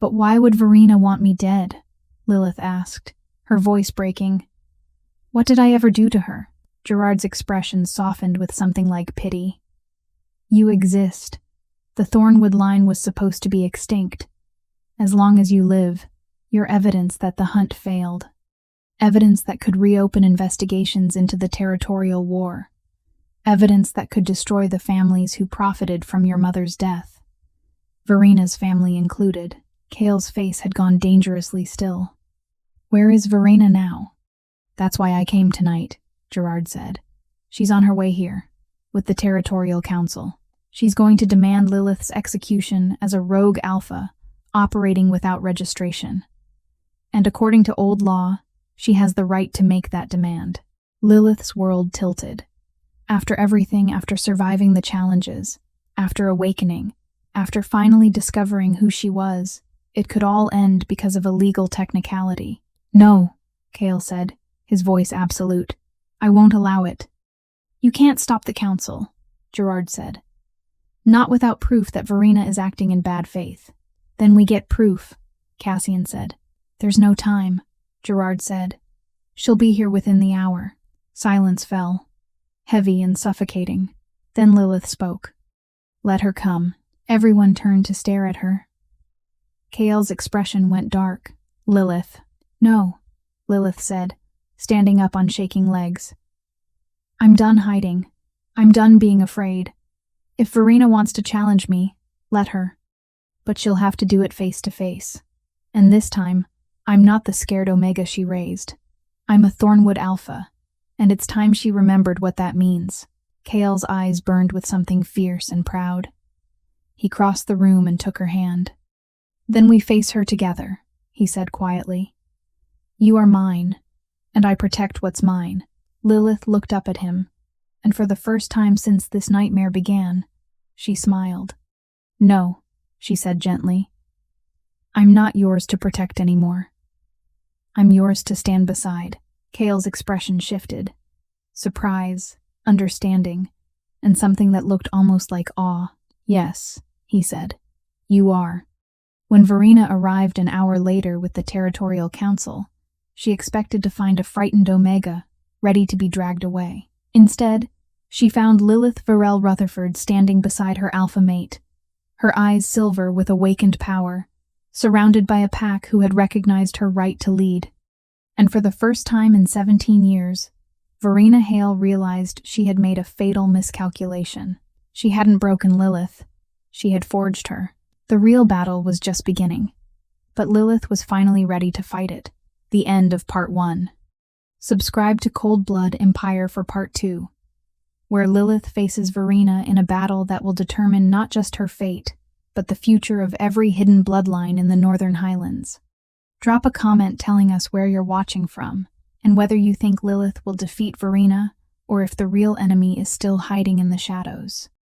But why would Verena want me dead? Lilith asked, her voice breaking. What did I ever do to her? Gerard's expression softened with something like pity. You exist. The Thornwood line was supposed to be extinct. As long as you live, you're evidence that the hunt failed. Evidence that could reopen investigations into the territorial war. Evidence that could destroy the families who profited from your mother's death. Verena's family included. Kael's face had gone dangerously still. Where is Verena now? That's why I came tonight, Gerard said. She's on her way here, with the Territorial Council. She's going to demand Lilith's execution as a rogue alpha, operating without registration. And according to old law, she has the right to make that demand. Lilith's world tilted. After everything, after surviving the challenges, after awakening, after finally discovering who she was, it could all end because of a legal technicality. No, Kael said, his voice absolute. I won't allow it. You can't stop the council, Gerard said. Not without proof that Verena is acting in bad faith. Then we get proof, Cassian said. There's no time, Gerard said. She'll be here within the hour. Silence fell, heavy and suffocating. Then Lilith spoke. Let her come. Everyone turned to stare at her. Kael's expression went dark. Lilith. No, Lilith said, standing up on shaking legs. I'm done hiding. I'm done being afraid. If Verena wants to challenge me, let her. But she'll have to do it face to face. And this time, I'm not the scared Omega she raised. I'm a Thornwood Alpha, and it's time she remembered what that means. Kael's eyes burned with something fierce and proud. He crossed the room and took her hand. Then we face her together, he said quietly. You are mine, and I protect what's mine. Lilith looked up at him, and for the first time since this nightmare began, she smiled. No, she said gently. I'm not yours to protect anymore. I'm yours to stand beside. Kael's expression shifted. Surprise, understanding, and something that looked almost like awe. Yes, he said. You are. When Verena arrived an hour later with the Territorial Council, she expected to find a frightened Omega, ready to be dragged away. Instead, she found Lilith Virelle Rutherford standing beside her alpha mate, her eyes silver with awakened power, surrounded by a pack who had recognized her right to lead. And for the first time in 17 years, Verena Hale realized she had made a fatal miscalculation. She hadn't broken Lilith. She had forged her. The real battle was just beginning. But Lilith was finally ready to fight it. The end of Part 1. Subscribe to Cold Blood Empire for Part 2, where Lilith faces Verena in a battle that will determine not just her fate, but the future of every hidden bloodline in the Northern Highlands. Drop a comment telling us where you're watching from, and whether you think Lilith will defeat Verena, or if the real enemy is still hiding in the shadows.